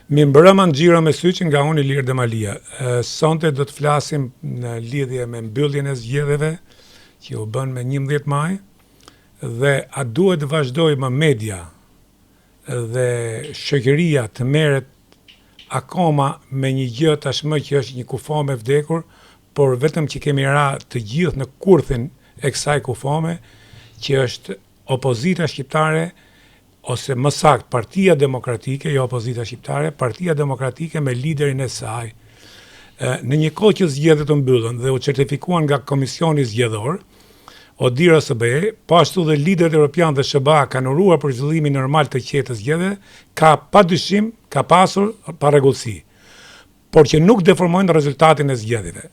Mi mbrëma në gjiro me syqin nga unë Ilir Demalia. Sonte do të flasim në lidhje me mbylljen e zgjedhjeve që u bën me 11 maj dhe a duhet të vazhdojmë media dhe shoqëria të merret akoma me një gjë tashmë që është një kufome vdekur, por vetëm që kemi ra të gjithë në kurthin e kësaj kufome, që është opozita shqiptare, ose më saktë Partia Demokratike, jo opozita shqiptare, Partia Demokratike me liderin e saj. Në një kohë që zgjedhjet u mbyllën dhe u certifikuan nga Komisioni Zgjedhor, Odir OSBE, po ashtu dhe liderët evropian dhe SBA kanë uruar për zhvillimin normal të qetë të zgjedhjeve, padyshim ka pasur parregullsi, por që nuk deformojnë rezultatin e zgjedhjeve.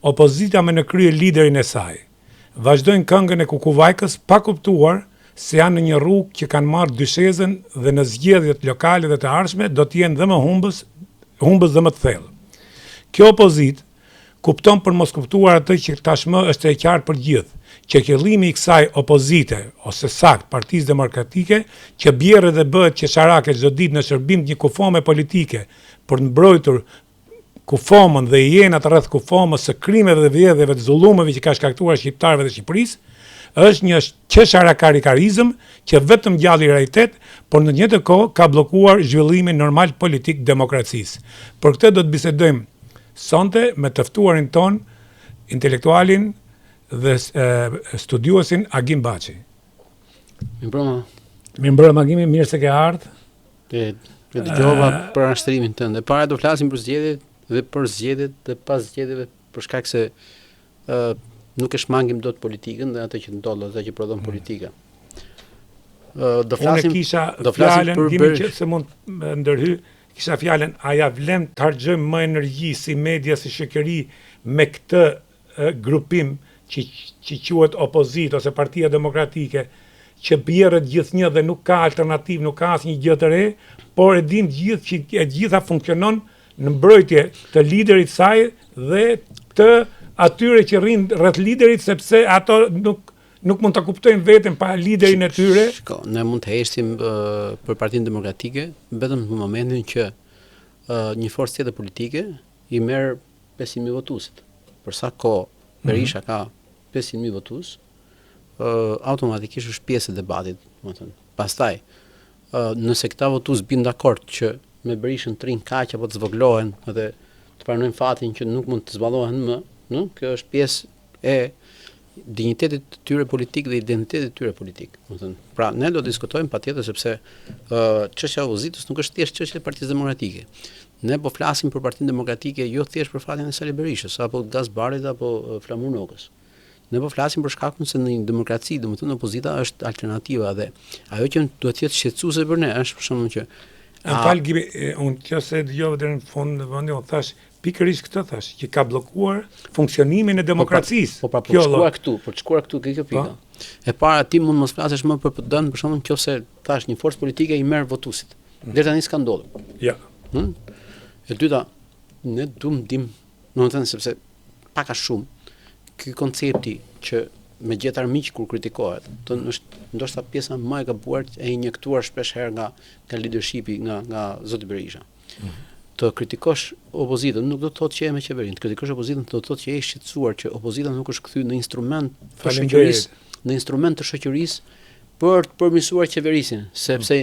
Opozita me në krye liderin e saj vazhdojnë këngën e Kukuvajkës pa kuptuar se janë në një rrugë që kanë marrë dyshezën dhe në zgjedhjet lokale dhe të ardhshme do të jenë dhe më humbës dhe më të thellë. Kjo opozitë kupton për mos kuptuar atë që tashmë është e qartë për gjithë, që qëllimi i kësaj opozite, ose saktë Partisë Demokratike, që bjerë dhe bëhet qesharake çdo ditë në shërbim të një kufome politike për të mbrojtur kufomën dhe jenat rreth kufomës së krimeve dhe vjedhjeve të zullumeve që ka shkaktuar shqiptarëve dhe Shqipërisë, është një qesharakarizarizëm që vetëm gjalli realitet, por në të njëjtën kohë ka bllokuar zhvillimin normal politik demokracisë. Për këtë do të bisedojmë sonte me të ftuarin ton, intelektualin dhe studiuesin Agim Baçi. Mirëmbrëma Agimi, mirë se ke ardhur. Të dëgjova për anshtrimin tënd. Para do flasim për zgjedhjet dhe për zgjedhjet dhe pas zgjedhjeve, për shkak se nuk e shmangim dot politikën dhe atë që ndodh, atë që prodhon politika. Do flasim për që se mund ndërhy, kisha fjalën, a ja vlen të harxojmë më energji si media, si shoqëri me këtë grupim që quhet opozitë ose Partia Demokratike, që bjerët gjithnjë dhe nuk ka alternativë, nuk ka asnjë gjë të re, por e dim gjithë që e gjitha funksionon në mbrojtje të liderit saj dhe të atyre që rrinë rreth liderit, sepse ato nuk mund të kuptojnë veten pa liderin e tyre. Ne mund të heshtim për Partinë Demokratike vetëm në momentin që një forcë tjetër politike i merr 500.000 votuesit. Për sa kohë Berisha ka 500.000 votues, automatikisht është pjesë e debatit, domethënë. Pastaj, nëse këta votues bin dakord që me Berishën të rinë kaq apo të zvoglohen dhe të pranojnë fatin që nuk mund të zballohen më, kjo është pjesë e dinjitetit të tyre politik dhe identitetit të tyre politik. Pra, ne do të diskutojmë patjetër sepse çështja e opozitës nuk është thjesht çështja e Partisë Demokratike. Ne po flasim për Partinë Demokratike jo thjesht për fatin e Sali Berishës apo Gazbarit apo Flamur Nokës. Ne po flasim për shkakun se në një demokraci, domethënë opozita është alternativa dhe ajo që duhet të jetë shqetësuese për ne është për shembull që unë që se dëgjova deri në fund në vendin, unë thash pikërisht këtë thash, që ka bllokuar funksionimin e demokracisë. Po për të shkuar këtu kjo pika. E para ti mund mos flasësh më për PD-n, për shembull, nëse thash një forcë politike i merr votuesit. Deri tani s'ka ndodhur. Ja. E dyta, ne duam dim, domethënë sepse pak a shumë ky koncepti që me gjetar miq kur kritikohet, është ndoshta pjesa më e gabuar e injektuar shpesh herë nga leadershipi nga zoti Berisha. Të kritikosh opozitën nuk do të thotë që je me qeverinë, të kritikosh opozitën do të thotë që je i shqetësuar që opozita nuk është kthyer në instrument të shoqërisë, për të përmirësuar qeverisin, sepse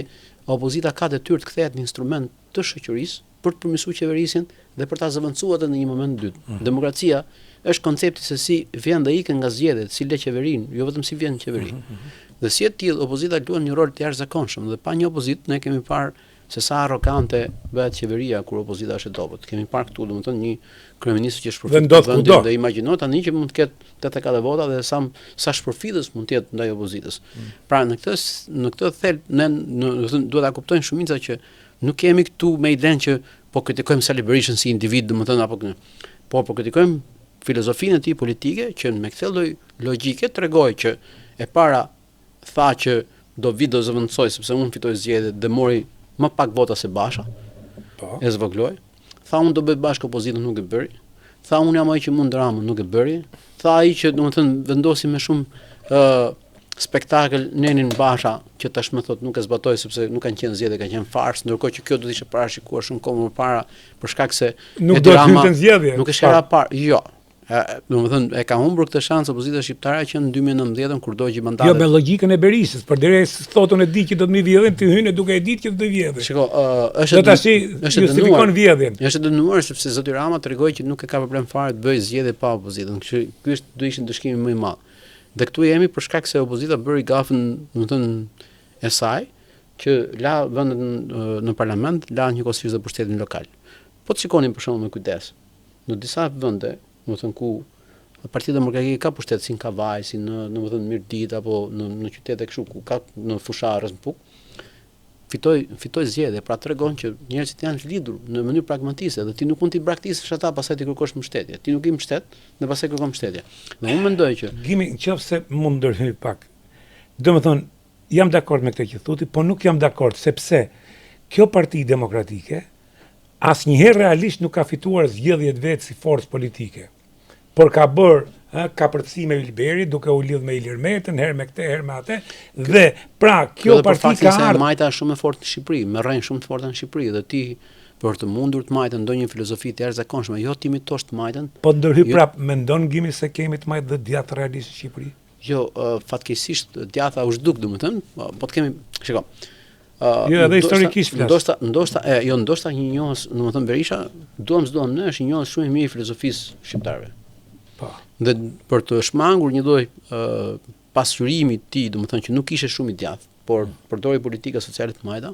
opozita ka detyrë të kthehet në instrument të shoqërisë për të përmirësuar qeverisin dhe për ta zëvendësuar atë në një moment të dytë. Demokracia është koncepti se si vjen dhe ikën nga zgjedhjet, si le qeverinë, jo vetëm si vjen në qeveri. Dhe si e tillë opozita luan një rol të jashtëzakonshëm dhe pa një opozitë ne kemi parë se sa arrogante bëhet qeveria kur opozita është e dobët. Kemi parë këtu domethënë një kryeminist që shpërfillon vendin dhe imagjino tani që mund të ketë 84 vota dhe sa shpërfillës mund të jetë ndaj opozitës. Pra në këtë thelb ne duhet ta kuptojmë shumica që nuk kemi këtu me idenë që po kritikojmë Sali Berishën si individ, domethënë apo po kritikojmë filozofinë e tij politike që me këtë lloj logjike tregoi që e para tha që do vi do zëvendësoj sepse unë fitoj zgjedhjet dhe mori më pak vota se Basha. E zvogloi. Tha unë do bëj bashkë opozitën, nuk e bëri. Tha unë jam ai që mund Ramën, nuk e bëri. Tha ai që domethënë vendosi me shumë spektakël Nenin Basha, që tashmë thot nuk e zbatoi sepse nuk kanë qenë zgjedhje, kanë qenë fars, ndërkohë që kjo do të ishte parashikuar shumë kohë më parë për shkak se nuk do të hynte zgjedhje. Nuk e shkera parë. Jo. Domethënë e ka humbur këtë shans opozita shqiptare që në 2019 kur dogji mandatet. Jo, me logjikën e Berisës, përderisa thotun e di që do të më vjedhin, ti hynë duke e ditë që do të vjedhin. Shiko, është justifikon vjedhjen. Është dënuar sepse zoti Rama tregoi që nuk e ka problem fare të bëjë zgjedhje pa opozitën. Kështu ky do ishte dëshkimi më i madh. Dhe këtu jemi për shkak se opozita bëri gafën, domethënë e saj, që la vendet në parlament, la njëkohësisht dhe pushtetin lokal. Po të shikonin për shembull me kujdes. Në disa vende, domethënë ku Partia Demokratike ka pushtet si në Kavaj, si në domethënë Mirdit apo në qytete kështu ku ka në fusharës në Puk, fitoi zgjedhje, pra tregon që njerëzit janë lidhur në mënyrë pragmatike dhe ti nuk mund t'i braktisësh ata pastaj ti kërkosh mbështetje. Ti nuk i mbështet dhe pastaj kërkon mbështetje. Dhe unë mendoj që Gimi, nëse mund ndërhyj pak. Domethënë, jam dakord me këtë që thotë, po nuk jam dakord sepse kjo Parti Demokratike asnjëherë realisht nuk ka fituar zgjedhjet vetë si forcë politike. Por ka bërë ka përcjell me Ilberi, duke u lidhur me Ilir Metën, herë me këtë, herë me atë, dhe pra kjo parti ka ardhur. Majta është shumë e fortë në Shqipëri, me rrënjë shumë të forta në Shqipëri dhe ti për të mundur të majtën ndonjë filozofi të jashtëzakonshme, jo ti mitosh të majtën. Po ndërhyj prap, mendon Gimi se kemi të majtë dhe djathtë realisht në Shqipëri? Jo, fatkeqësisht djatha u zhduk, domethënë, po të kemi, shiko. Jo, edhe historikisht flas. Ndoshta një njohës, domethënë Berisha, duam ne është një njohës shumë i mirë i filozofisë shqiptare. Po. Dhe për të shmangur një lloj pasqyrimi të tij, domethënë që nuk ishte shumë i djathtë, por përdori politika sociale të majta,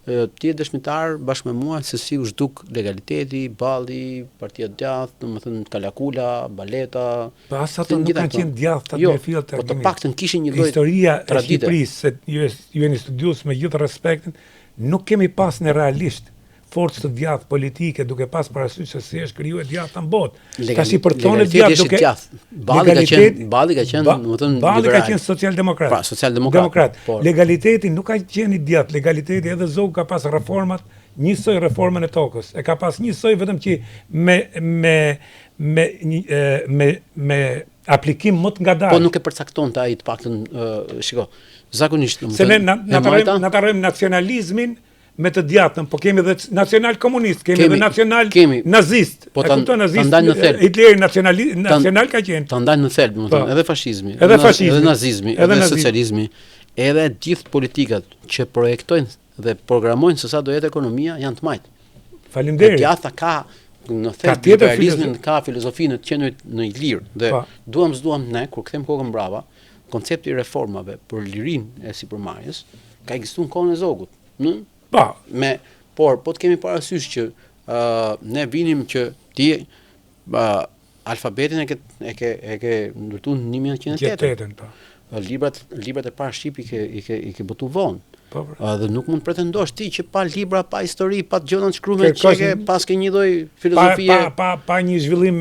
ti je dëshmitar bashkë me mua se si u zhduk legaliteti, balli, partia djathtë, domethënë Kalakula, Baleta. Po as ato nuk kanë qenë djathtë me filtr. Po të paktën kishin një lloj historia e Shqipërisë, se ju jeni studiues me gjithë respektin, nuk kemi pas në realisht forcë të djathtë politike, duke pas parasysh se si është krijuar djathta në botë. Tash i përtonë djathtë duke Balli ka qenë, domethënë Balli ka qenë socialdemokrat. Pra, socialdemokrat. Legaliteti nuk ka qenë i djathtë, legaliteti edhe zogu ka pas reformat, njësoj reformën e tokës. E ka pas njësoj vetëm që me aplikim më të ngadalë. Po nuk e përcaktonte ai të paktën, shiko, zakonisht se ne na tarrojmë nacionalizmin me të djathtën, po kemi edhe nacional komunist, kemi edhe nacional nazist. Po ta nazist, Hitleri nacional ka qenë. Ta ndajnë në thelb, domethënë, edhe fashizmi, edhe nazizmi, edhe socializmi, edhe gjithë politikat që projektojnë dhe programojnë se sa do jetë ekonomia janë të majtë. Faleminderit. Djathta ka në thelb liberalizmin, ka filozofinë të qenurit në lirë dhe duam ne kur kthejmë kokën brava, koncepti i reformave për lirinë e sipërmarrjes ka ekzistuar në kohën e Zogut. Por po të kemi parasysh që ne vinim që ti alfabetin e ke ndërtuar në 1908. Librat e parë shqip i ke botu vonë. Dhe nuk mund pretendosh ti që pa libra, pa histori, pa gjëra të shkruara çeke, pas ke një lloj filozofie, pa një zhvillim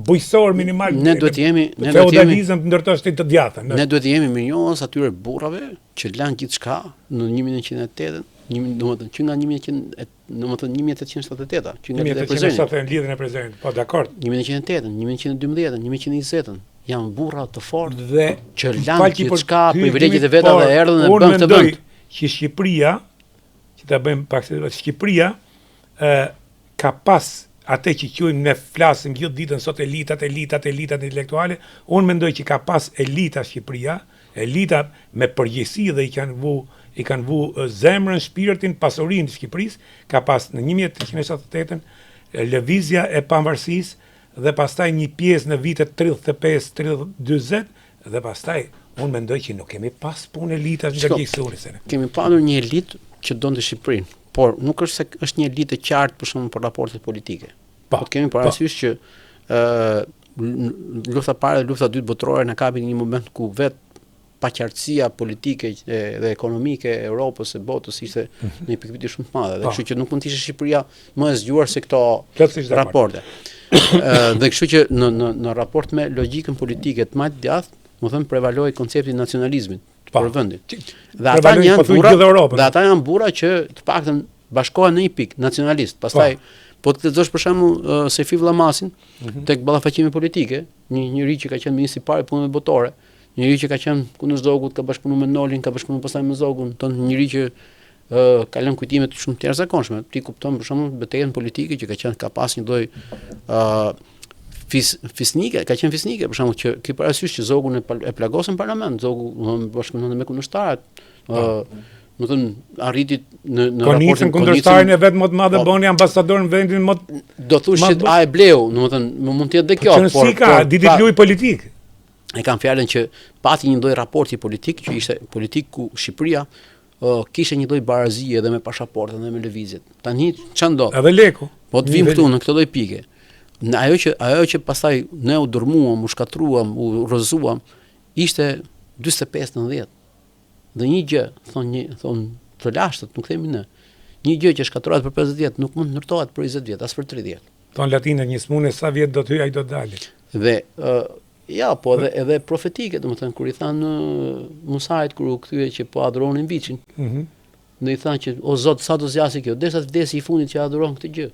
bujqësor minimal. Ne duhet të jemi feudalizëm të ndërtosh ti të djathtën. Ne duhet të jemi mirënjohës atyre burrave që lanë gjithçka në 1908, domethënë që nga 1878, që nga lidhjen e prezentit. Po dakord. 1908, 1912, 1920 janë burra të fortë dhe që lanë gjithçka, privilegjet e veta dhe erdhën e bën këtë vend. Që Shqipëria, që ta bëjmë pak se Shqipëria ka pas atë që quajmë ne flasim gjithë ditën sot elitat intelektuale, unë mendoj që ka pas elita Shqipëria, elita me përgjegjësi dhe i kanë vu zemrën, shpirtin, pasurinë të Shqipërisë, ka pas në 1878 lëvizja e pavarësisë dhe pastaj një pjesë në vitet 35-40 dhe pastaj unë mendoj që nuk kemi pas punë elitash ndërgjegjësuese. Kemi pasur një elitë që donte Shqipërinë, por nuk është se është një elitë e qartë për shkak të raportet politike. Po kemi parasysh që lufta e parë dhe lufta e dytë botërore na kapin në një moment ku vetë paqartësia politike dhe ekonomike e Europës e botës ishte në një pikpyetje shumë të madhe, dhe kështu që nuk mund të ishte Shqipëria më e zgjuar se këto raporte. Dhe kështu që në raport me logjikën politike të majtë djathtë, më thënë prevaloi koncepti i nacionalizmit për vendin. Dhe ata janë burra që të paktën bashkohen në një pikë nacionalist. Pastaj po të lexosh për shembull Seyfi Vllamasin tek ballafaqimi politike, një njerëz që ka qenë ministri i parë i punëve botore, njëri që ka qenë kundër Zogut, ka bashkëpunuar me Nolin, ka bashkëpunuar pastaj me Zogun, njëri që ka lënë kujtime shumë të jashtëzakonshme. Ti kupton për shembull betejën politike që ka pas një lloj fisnike, ka qenë fisnike, për shembull që ki parasysh që Zogun e plagosën parlament, Zogu bashkëpunon me kundërshtarët, do të thënë arriti në raportin kundërshtarin e vet më të madh bëni ambasador në vendin më do thosh se a e bleu, domethënë mund të jetë dhe kjo, por ka ditë luaj politik. E kam fjalën që pati një lloj raporti politik që ishte politik ku Shqipëria kishte një lloj barazie edhe me pasaportën dhe me lëvizjet. Tani ç'a ndodh? Edhe leku. Po të vim këtu në këtë lloj pike. Ajo që pastaj ne u dërmuam, u shkatruam, u rrëzuam, ishte 45-90. Dhe një gjë, thon të lashtët, nuk themi ne. Një gjë që shkatërrohet për 50 vjet nuk mund ndërtohet për 20 vjet, as për 30. Thon latinët një smune sa vjet do të hyj ai do të dalë. Dhe ja, po edhe profetike, domethënë kur i thanë Musait kur u kthye që po adhuronin Viçin. Dhe i thanë që o Zot sa do zgjasë kjo, derisa të vdesi i fundit që adhuron këtë gjë.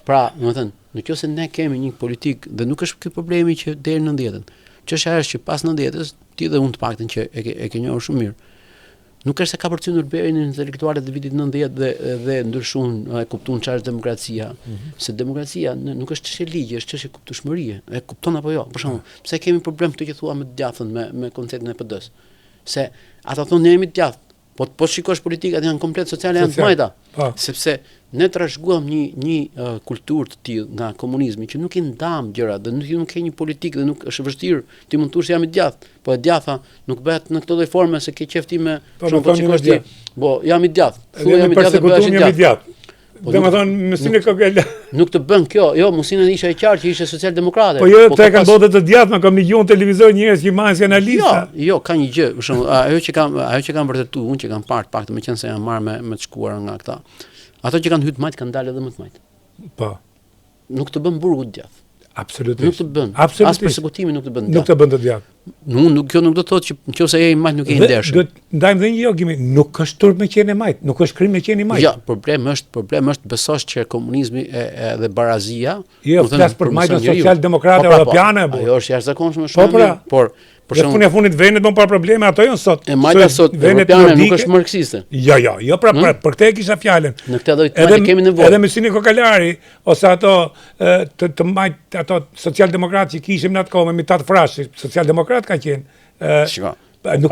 Pra, domethënë, nëse ne kemi një politik dhe nuk është ky problemi që deri në 90-ën. Çështja është që pas 90-s, ti dhe unë të paktën që e ke njohur shumë mirë. Nuk është se ka përcyer Berin në intelektualët e vitit 90 dhe ndryshuan, e kuptuan çfarë është demokracia. Se demokracia nuk është çështje ligji, është çështje kuptueshmërie. E kupton apo jo? Për shembull, pse kemi problem këtë që thua me të djathtën me konceptin e PD-s? Se ata thonë ne jemi të djathtë, po shikosh politikat janë komplet sociale, janë të majta. Sepse ne trashëguam një kulturë të tillë nga komunizmi që nuk i ndam gjëra dhe nuk ka një politikë dhe nuk është vështirë ti mund të thuash jam i djathtë, po e djatha nuk bëhet në këtë lloj forme se ke qef ti me shumë po shikosh ti. Po jam i djathtë. Thuaj jam i djathtë, bëhesh i djathtë. Domethënë mësinë kokël. Nuk të bën kjo, jo, mësinë isha e qartë që ishte socialdemokrate. Po jo, te kanë botë të djathtë, më kam dëgjuar në televizor njerëz që marrin si analista. Jo, ka një gjë, për shembull, ajo që kam vërtetuar, unë që kam parë pak të meqense jam marrë me të shkuara nga këta. Ato që kanë hyrë të majt kanë dalë edhe më të majt. Po. Nuk të bën burgu të djathtë. Absolutisht. Nuk të bën. As persekutimi nuk të bën. Nuk të bën të djathtë. Kjo nuk do të thotë që nëse je i majt nuk je i ndershëm. Do ndajmë dhe një jogimi, nuk është turp me qenë majt, nuk është krim me qenë majt. Ja, problemi është besosh që komunizmi dhe barazia, jo, flas për majtën social-demokrate europiane apo. Ajo është jashtëzakonshme shumë, por për shembull, në fundit vendet bën pa probleme, ato janë sot. E majta sot europiane nuk është marksiste. Jo, pra për këtë kisha fjalën. Në këtë lloj të kemi nevojë. Edhe Mësini Kokalari ose ato të majt ato social-demokratë që kishim në atë kohë me mitat frash, social-demokrat kanë qenë. Nuk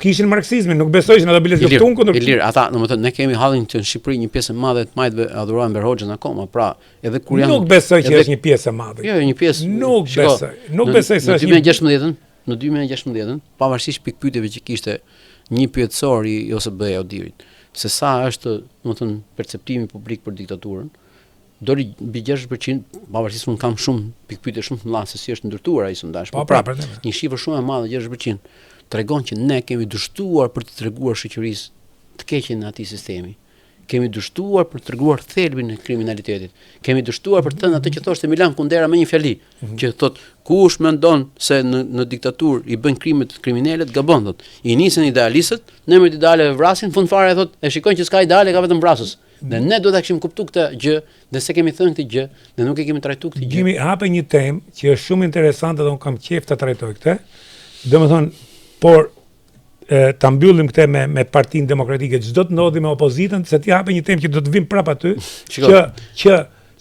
kishin marksizmin, nuk besojnë ato bile luftuan kundër. Ilir, ata, domethënë ne kemi hallin që në Shqipëri një pjesë e madhe të majtëve adhurojnë Berhoxhën akoma, pra, edhe kur janë. Nuk besoj që është një pjesë e madhe. Jo, një pjesë. Nuk besoj se është. Në 2016-ën, pavarësisht pikpyetjeve që kishte një pyetësor i OSB-ja Odirit, se sa është, domethënë, perceptimi publik për diktaturën, doli mbi 60%, pavarësisht unë kam shumë pikpyetje shumë të mëdha se si është ndërtuar ai sondazh. Po prapë, një shifër shumë e madhe, 60%, tregon që ne kemi dështuar për të treguar shoqërisë të keqen në atij sistemi. Kemi dështuar për të treguar thelbin e kriminalitetit. Kemi dështuar për të thënë atë që thoshte Milan Kundera me një fjali, që thotë kush mendon se në diktaturë i bën krimet kriminale gabon thotë. I nisën idealistët, në emër të idealeve vrasin, fund fare thotë, e shikojnë që s'ka ideale, ka vetëm vrasës. Dhe ne duhet ta kishim kuptuar këtë gjë, dhe se kemi thënë këtë gjë, dhe nuk e kemi trajtuar këtë gjë. Gjimi hape një temë që është shumë interesante dhe unë kam qejf ta trajtoj këtë. Domethënë, por ta mbyllim këtë me Partinë Demokratike, çdo të ndodhi me opozitën, se ti hape një temë që do të vim prapë aty,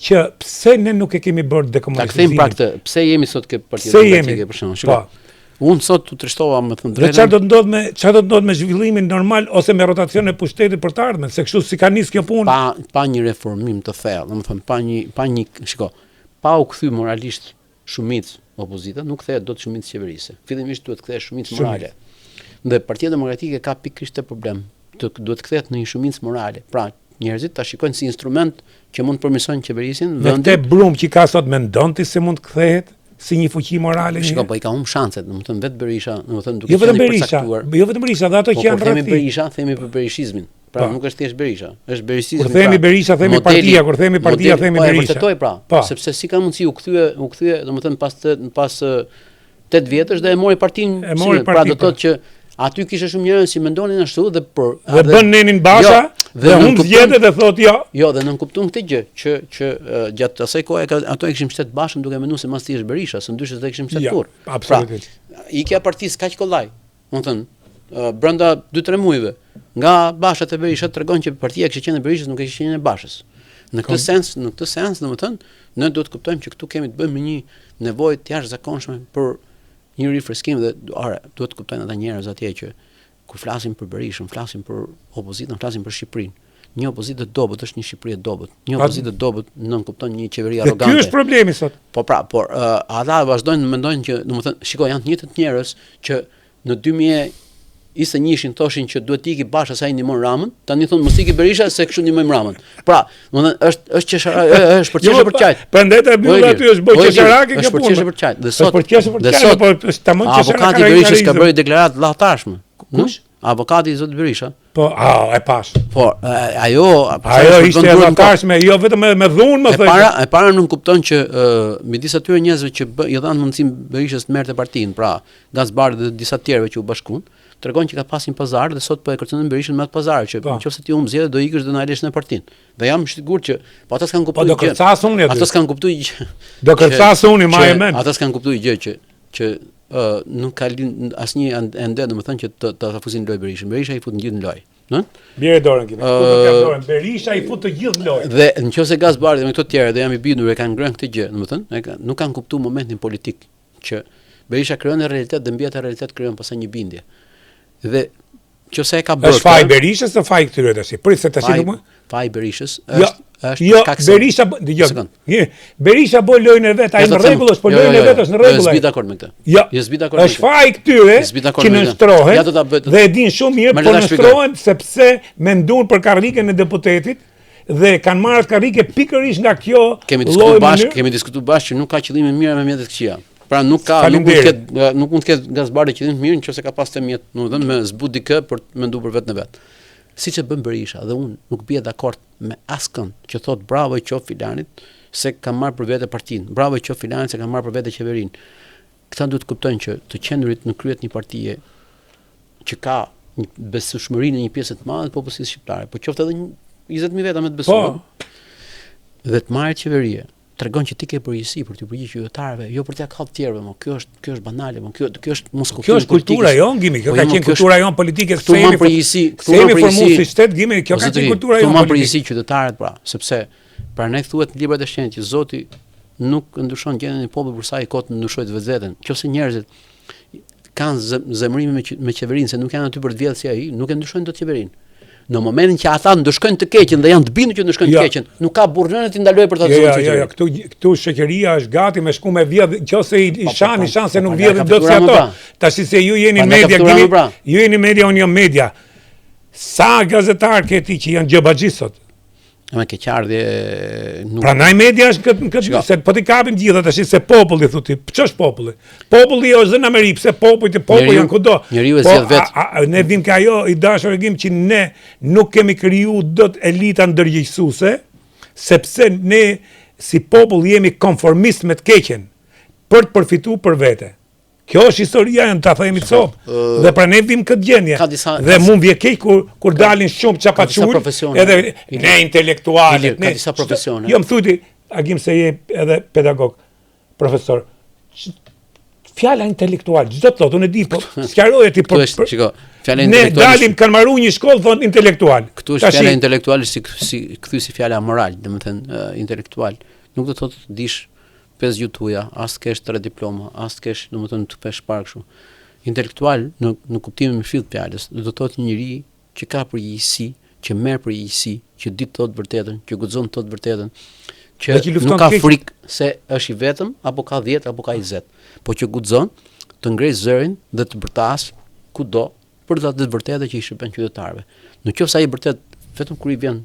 që pse ne nuk e kemi bërë dekomunizimin. Ta kthejmë pra këtë, pse jemi sot ke Partinë Demokratike për shkak. Shikoj. Unë sot u trishtova me thënë drejtën. Çfarë do të ndodh me zhvillimin normal ose me rotacionin e pushtetit për të ardhmen, se kështu si ka nis kjo punë. Pa një reformim të thellë, domethënë pa u kthy moralisht shumicë opozita, nuk kthehet dot shumicë qeverisë. Fillimisht duhet të kthehet shumicë morale. Dhe Partia Demokratike ka pikërisht të problem, duhet të kthehet në një shumicë morale. Pra, njerëzit ta shikojnë si instrument që mund të përmirësojnë qeverisin. Vetë Brum që ka sot mendon ti se mund të kthehet si një fuqi morale. Shikoj, po i ka humbur shanset, domethënë vetë Berisha, domethënë duke qenë përcaktuar. Jo vetëm Berisha, dhe ato që janë rreth. Themi Berisha, themi për berishizmin. Pra nuk është thjesht Berisha, është berishizmi. Kur themi Berisha, themi partia, kur themi partia, themi Berisha. Po e vërtetoj pra, sepse si ka mundësi u kthye, domethënë pas 8 vjetësh dhe e mori partinë, pra do të thotë që aty kishte shumë njerëz që mendonin ashtu dhe bën Nenin Basha dhe humb zgjedhje dhe thotë jo. Jo, dhe nën kupton këtë gjë që gjatë asaj kohe ato e kishin mbështet Bashën duke menduar se mas ti është Berisha, së ndyshe s'do e kishin mbështetur. Absolutisht. ikja e partisë kaq kollaj, brenda 2-3 muajve, nga Bashat e Berishës tregon që partia kishte qenë e Berishës nuk kishte qenë e Bashës. Në këtë sens, domethënë, ne duhet të kuptojmë që këtu kemi të bëjmë me një nevojë të jashtëzakonshme për një rifreskim dhe duhet të kuptojnë ata njerëz atje që kur flasim për Berishën, flasim për opozitën, flasim për Shqipërinë. Një opozitë e dobët është një Shqipëri e dobët. Një opozitë e dobët nuk kupton një qeveri arrogante. Ky është problemi sot. Por ata vazhdojnë të mendojnë që, domethënë, shikoj, janë të njëjtët njerëz që në 2021 thoshin që duhet iki Basha sa i ndihmon Ramën, tani thonë mos iki Berisha se kështu ndihmojmë Ramën. Pra, domethënë është është për çështje për çajt. Prandaj ta mbyll aty është bërë çesharake kjo punë. Është për çështje për çajt. Dhe sot po tamam çesharake. Avokati Berishës ka bërë deklaratë llahtarshme. Kush? Avokati i Zotit Berisha. Po, e pash. Po, ajo ishte llahtarshme, jo vetëm me dhunë, më thënë. E para nuk kupton që midis atyre njerëzve që i dhanë mundësinë Berishës të merrte partinë, pra Gazbari dhe disa të tjerëve që u bashkuan, tregon që ka pasin pazar dhe sot po e kërcënojnë Berishën me atë pazar që nëse ti zgjedh do ikësh do na lësh në partinë. Dhe jam i sigurt që po ata s'kan kuptuar gjë. Do kërcas unë aty. Ata s'kan kuptuar gjë. Do kërcas unë më e men. Ata s'kan kuptuar gjë që nuk ka asnjë ende domethënë që ta fusin lojë Berishën. Berisha i fut në gjithë në lojë. Bjerë dorën kimi. Dorën. Berisha i fut të gjithë lojë. Dhe nëse Gazbari dhe me këto të tjerë do jam i bindur e kanë ngrënë këtë gjë, domethënë, nuk kanë kuptuar momentin politik që Berisha krijon në realitet dhe mbi atë realitet krijon pastaj një bindje. Dhe nëse e ka bërë. Është faj Berishës ose faj këtyre tash? Prit se tash nuk më. Faj Berishës është Berisha, dëgjoj. Berisha bë lojën e vet, ai në rregull është, po lojën e vet është në rregull. Jo, s'bi dakord me këtë. Jo, s'bi dakord me këtë. Është faj këtyre që nënshtrohen dhe e din shumë mirë, po nënshtrohen sepse mendon për karrikën e deputetit dhe kanë marrë karrike pikërisht nga kjo lloj. Kemi diskutuar bashkë që nuk ka qëllime mira me mjetet këqija. Pra nuk mund të ketë Gazbari qëllim të mirë nëse ka pas të mjet, domethënë me zbut dikë për të menduar për vetë në vet. Siç e bën Berisha dhe unë nuk bie dakord me askënd që thot bravo i qof Filanit se ka marrë për vete partinë, bravo i qof Filanit se ka marrë për vete qeverinë. Këta duhet të kuptojnë që të qendurit në kryet një partie që ka një besueshmëri në një pjesë të madhe të popullsisë shqiptare, po qoftë edhe 20.000 veta me të besuar. Dhe të marrë qeverie tregon që ti ke përgjegjësi për të përgjigjur qytetarëve, jo për t'ia kallë të tjerëve, më kjo është banale, më kjo është mos kuptim. Kjo është kultura jon, Gimi, kjo ka qenë kultura jon politike këtu më përgjegjësi, këtu më përgjegjësi shtet Gimi, kjo ka qenë kultura jon. Këtu më përgjegjësi qytetarët pra, sepse pra ne thuhet në librat e shenjtë që Zoti nuk ndryshon gjendjen e popullit për sa i kot ndryshojë vetveten. Nëse njerëzit kanë zemërim me qeverinë se nuk janë aty për të vjedhur si ai, nuk e ndryshojnë dot qeverinë. Në momentin që ata ndëshkojnë të keqen dhe janë të bindur që ndëshkojnë të keqen, nuk ka burrënë të ndalojë për ta zgjuar qeverin. Këtu shoqëria është gati me shku me vjedh, nëse i shan se nuk vjedhin dot si ato. Tash se ju jeni media, ju jeni media, unë jam media. Sa gazetar ke ti që janë xhabaxhi sot? Me keqardhje nuk. Prandaj media është këtë se po ti kapin gjithë tash se populli thotë, ç'është populli? Populli është në Amerikë, pse popujt janë kudo. Njeriu e zgjedh vet. Ne dim që ajo i dashur Gim që ne nuk kemi kriju dot elita ndërgjegjësuese, sepse ne si popull jemi konformist me të keqen për të përfituar për vete. Kjo është historia e ta themi cop. Dhe pra ne vim këtë gjendje. Dhe mund vje keq kur dalin shumë çapaçul, edhe ne intelektualët, ne disa profesione. Jo më thuti, Agim se je edhe pedagog, profesor. Fjala intelektual, çdo të thotë, unë e di, po sqaroje ti për. Shiko, fjala intelektual. Ne dalim kanë marrë një shkollë thon intelektual. Këtu është fjala intelektual si kthy si fjala moral, domethënë intelektual. Nuk do të thotë dish 5 gjutuja, as kesh 3 diploma, as kesh, domethënë të pesh parë kështu. Intelektual në kuptimin më fill të fjalës, do të thotë një njeri që ka përgjegjësi, që merr përgjegjësi, që di të thotë vërtetën, që guxon të thotë vërtetën, që nuk ka frikë se është i vetëm apo ka 10 apo ka 20, po që guxon të ngrej zërin dhe të bërtas kudo për të thënë vërtetë që i shërben qytetarëve. Nëse ai vërtet vetëm kur i vjen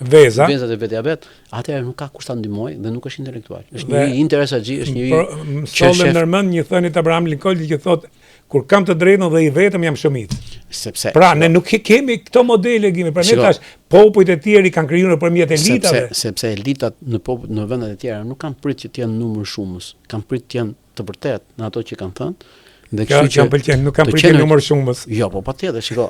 vezat e vetja vet, atëherë nuk ka kush ta ndihmoj dhe nuk është intelektual. Është një interesaxhi, është një solën nërmend një thënie të Abraham Lincoln që thotë kur kam të drejtën dhe i vetëm jam shëmit. Sepse pra ne nuk kemi këto modele Gimi, pra ne tash popujt e tjerë kanë krijuar nëpërmjet elitave. Sepse elitat në vendet e tjera nuk kanë prit që të jenë numër shumës, kanë prit të jenë të vërtetë në ato që kanë thënë. Dhe kështu që pëlqen, nuk kanë prit të numër shumës. Jo, po patjetër, shiko.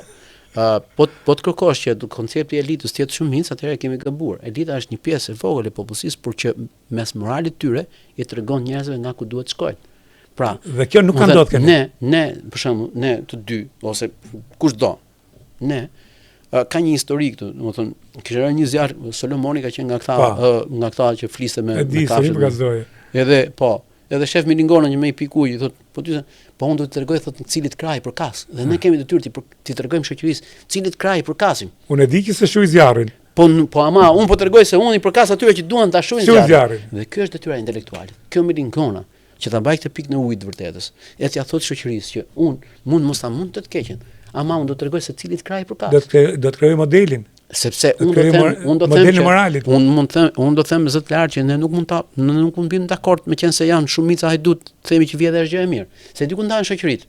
Po të kërkosh që koncepti i elitës të jetë shumicë, atëherë kemi gabuar. Elita është një pjesë e vogël e popullsisë, por që mes moralit tyre i tregon njerëzve nga ku duhet shkojnë. Pra, dhe kjo nuk ka ndodhur keni. Ne për shembull, ne të dy ose kushdo, ne ka një histori këtu, domethënë, kishte rënë një zjarr, Solomoni ka qenë nga këta që fliste me kafshë. Edhe shef Milingona që më i pikuj, thotë, po unë do të tregoj thotë cilit kraj për kas. Dhe ne kemi detyrë ti tregojmë shoqërisë cilit kraj për kasim. Unë e di që se shuj zjarrin. Po ama unë po tregoj se unë i përkas atyre që duan ta shujnë zjarrin. Dhe kjo është detyra intelektuale. Kjo Milingona që ta mbaj këtë pikë në ujë të vërtetës. E t'ia thotë shoqërisë që unë mund të të keqen, ama unë do të tregoj se cilit kraj për kas. Do të krijoj modelin. Sepse unë do të them zot lart që ne nuk mund bim dakord me qenë se janë shumica hajdut, themi që vjedhja është gjë e mirë. Se diku ndahen shoqëritë.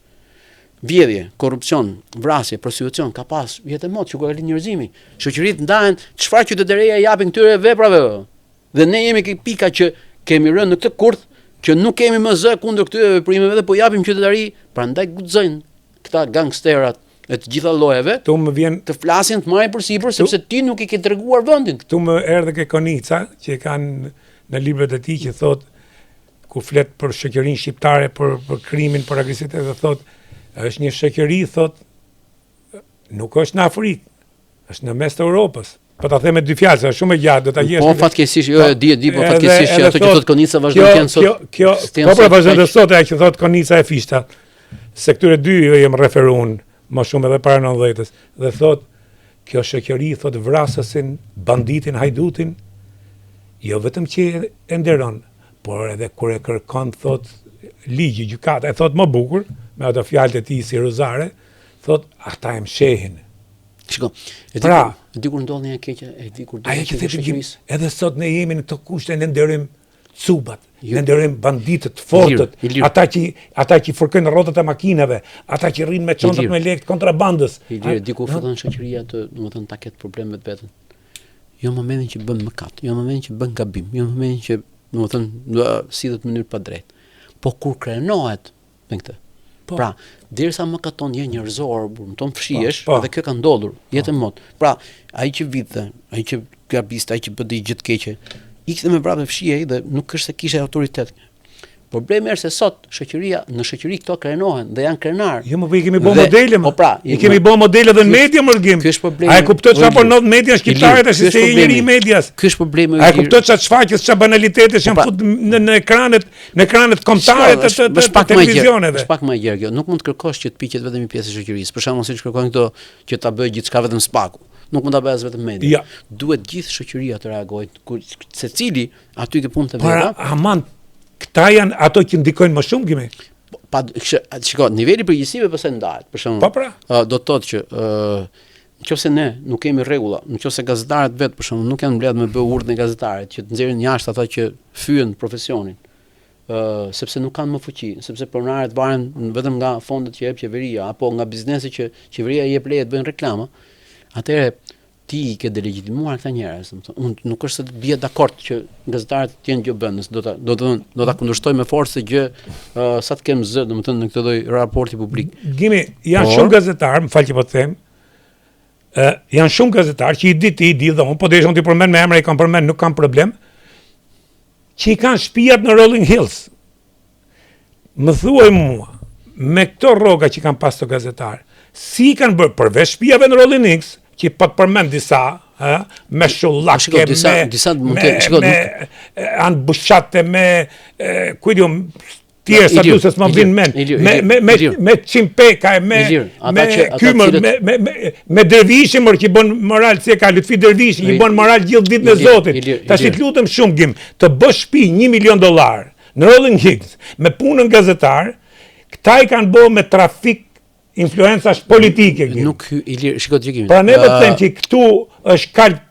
Vjedhje, korrupsion, vrasje, prostitucion ka pas vjet e mot që ka lind njerëzimi. Shoqëritë ndahen, çfarë qytetëria japin këtyre veprave. Dhe ne jemi këto pika që kemi rënë në këtë kurth që nuk kemi më zë kundër këtyre veprimeve dhe po japim qytetari, prandaj guxojnë këta gangsterat e të gjitha llojeve të flasin të marrin përsipër sepse ti nuk i ke treguar vendin. Ktu më erdhe ke Konica që kanë në librat e tij që thot ku flet për shoqërinë shqiptare, për krimin, për agresivitetin dhe thot është një shoqëri thot nuk është në Afrikë, është në mes të Europës. Po ta them me dy fjalë, është shumë e gjatë, do ta jesh. Po fatkeqësisht, di po fatkeqësisht që ato që thot Konica vazhdon të jenë sot. Po pra vazhdon të sot ajo që thot Konica e Fishta. Se këtyre dy jem referuar më shumë edhe para 90-s, dhe thot, kjo shoqëri thot vrasësin, banditin, hajdutin, jo vetëm që e nderon, por edhe kur e kërkon thot ligji, gjykata, e thot më bukur, me ato fjalët e tij si rozare, thot ata e mshehin. Shiko, di kur ndodh një keqe, di kur ajo që shoqërisë. Edhe sot ne jemi në këto kushte, ne nderojmë cubat, ne nderojmë banditët, fortët, ata që fërkojnë rrotat e makinave, ata që rrinë me çantat me lekë kontrabandës. Di ku fillon shoqëria të, domethënë, ta ketë probleme vetën. Jo në momentin që bën mëkat, jo në momentin që bën gabim, jo në momentin që, domethënë, sillet në mënyrë pa drejtë. Po kur krenohet me këtë. Pra, derisa mëkaton je njerëzor, burton fshihesh, edhe kjo ka ndodhur, jetë mot. Pra, ai që vite, ai që gabiste, ai që bëdi gjë të keqe, ikte me vrapë fshihej dhe nuk është se kishte autoritet. Problemi është se sot në shoqëri këto krenohen dhe janë krenar. Jo, më i kemi bë modele më. Po pra, i kemi bë modele dhe në media më rgim. Ky është problemi. A e kupton çfarë po ndodh media shqiptare tash se i njëri i medias? Ky është problemi. A e kupton çfarë shfaqjes, çfarë banalitetesh janë fut në ekranet kombëtare të televizioneve. Është pak më e gjerë kjo. Nuk mund të kërkosh që të piqet vetëm një pjesë e shoqërisë. Për shembull, siç kërkojnë këto që ta bëjë gjithçka vetëm spaku. Nuk mund ta bëj vetëm media. Duhet gjithë shoqëria të reagojë, secili aty ke punë të veta. Aman këta janë ato që ndikojnë më shumë gjimi. Shiko, niveli përgjegjësive pse ndahet. Për shembull, do të thotë që nëse ne nuk kemi rregulla, nëse gazetarët vetë për shembull nuk janë mbledhur me bë urdhën e gazetarit që të nxjerrin jashtë ata që fyen profesionin, sepse nuk kanë më fuqi, sepse pronarët varen vetëm nga fondet që jep qeveria apo nga biznesi që qeveria i jep leje të bëjnë reklama, atëherë ti i ke delegitimuar këta njerëz, unë nuk është se të bie dakord që gazetarët të jenë gjobëndës, do ta kundërshtoj me forcë gjë sa të kem zë, domethënë në këtë lloj raporti publik. Gjimi, janë shumë gazetarë, më fal që po të them, janë shumë gazetarë që i di dhe unë, po desha unë t'i përmend me emra, i kam përmend, nuk kam problem, që i kanë shtëpiat në Rolling Hills. Më thuaj mua, me këto rroga që kanë pas të gazetarë, si kanë bërë përveç shtëpiave në Rolling Hills, që po të përmend disa, me shullake, me anë bushate, me kujdi tjerë sa du se s'ma vinë men, me qimpeka, me kymër, me dervishimër që i bon moral, si e ka Lutfi Dervishi, i bon moral gjithë ditë në Zotit. Ta shi të lutëm shumë gjim, të bësh shtëpi $1 milion në Rolling Hills, me punën gazetar, këta i kanë bërë me trafik influencash politike. Nuk shiko të gjikimi. Pra ne të them që këtu është kalp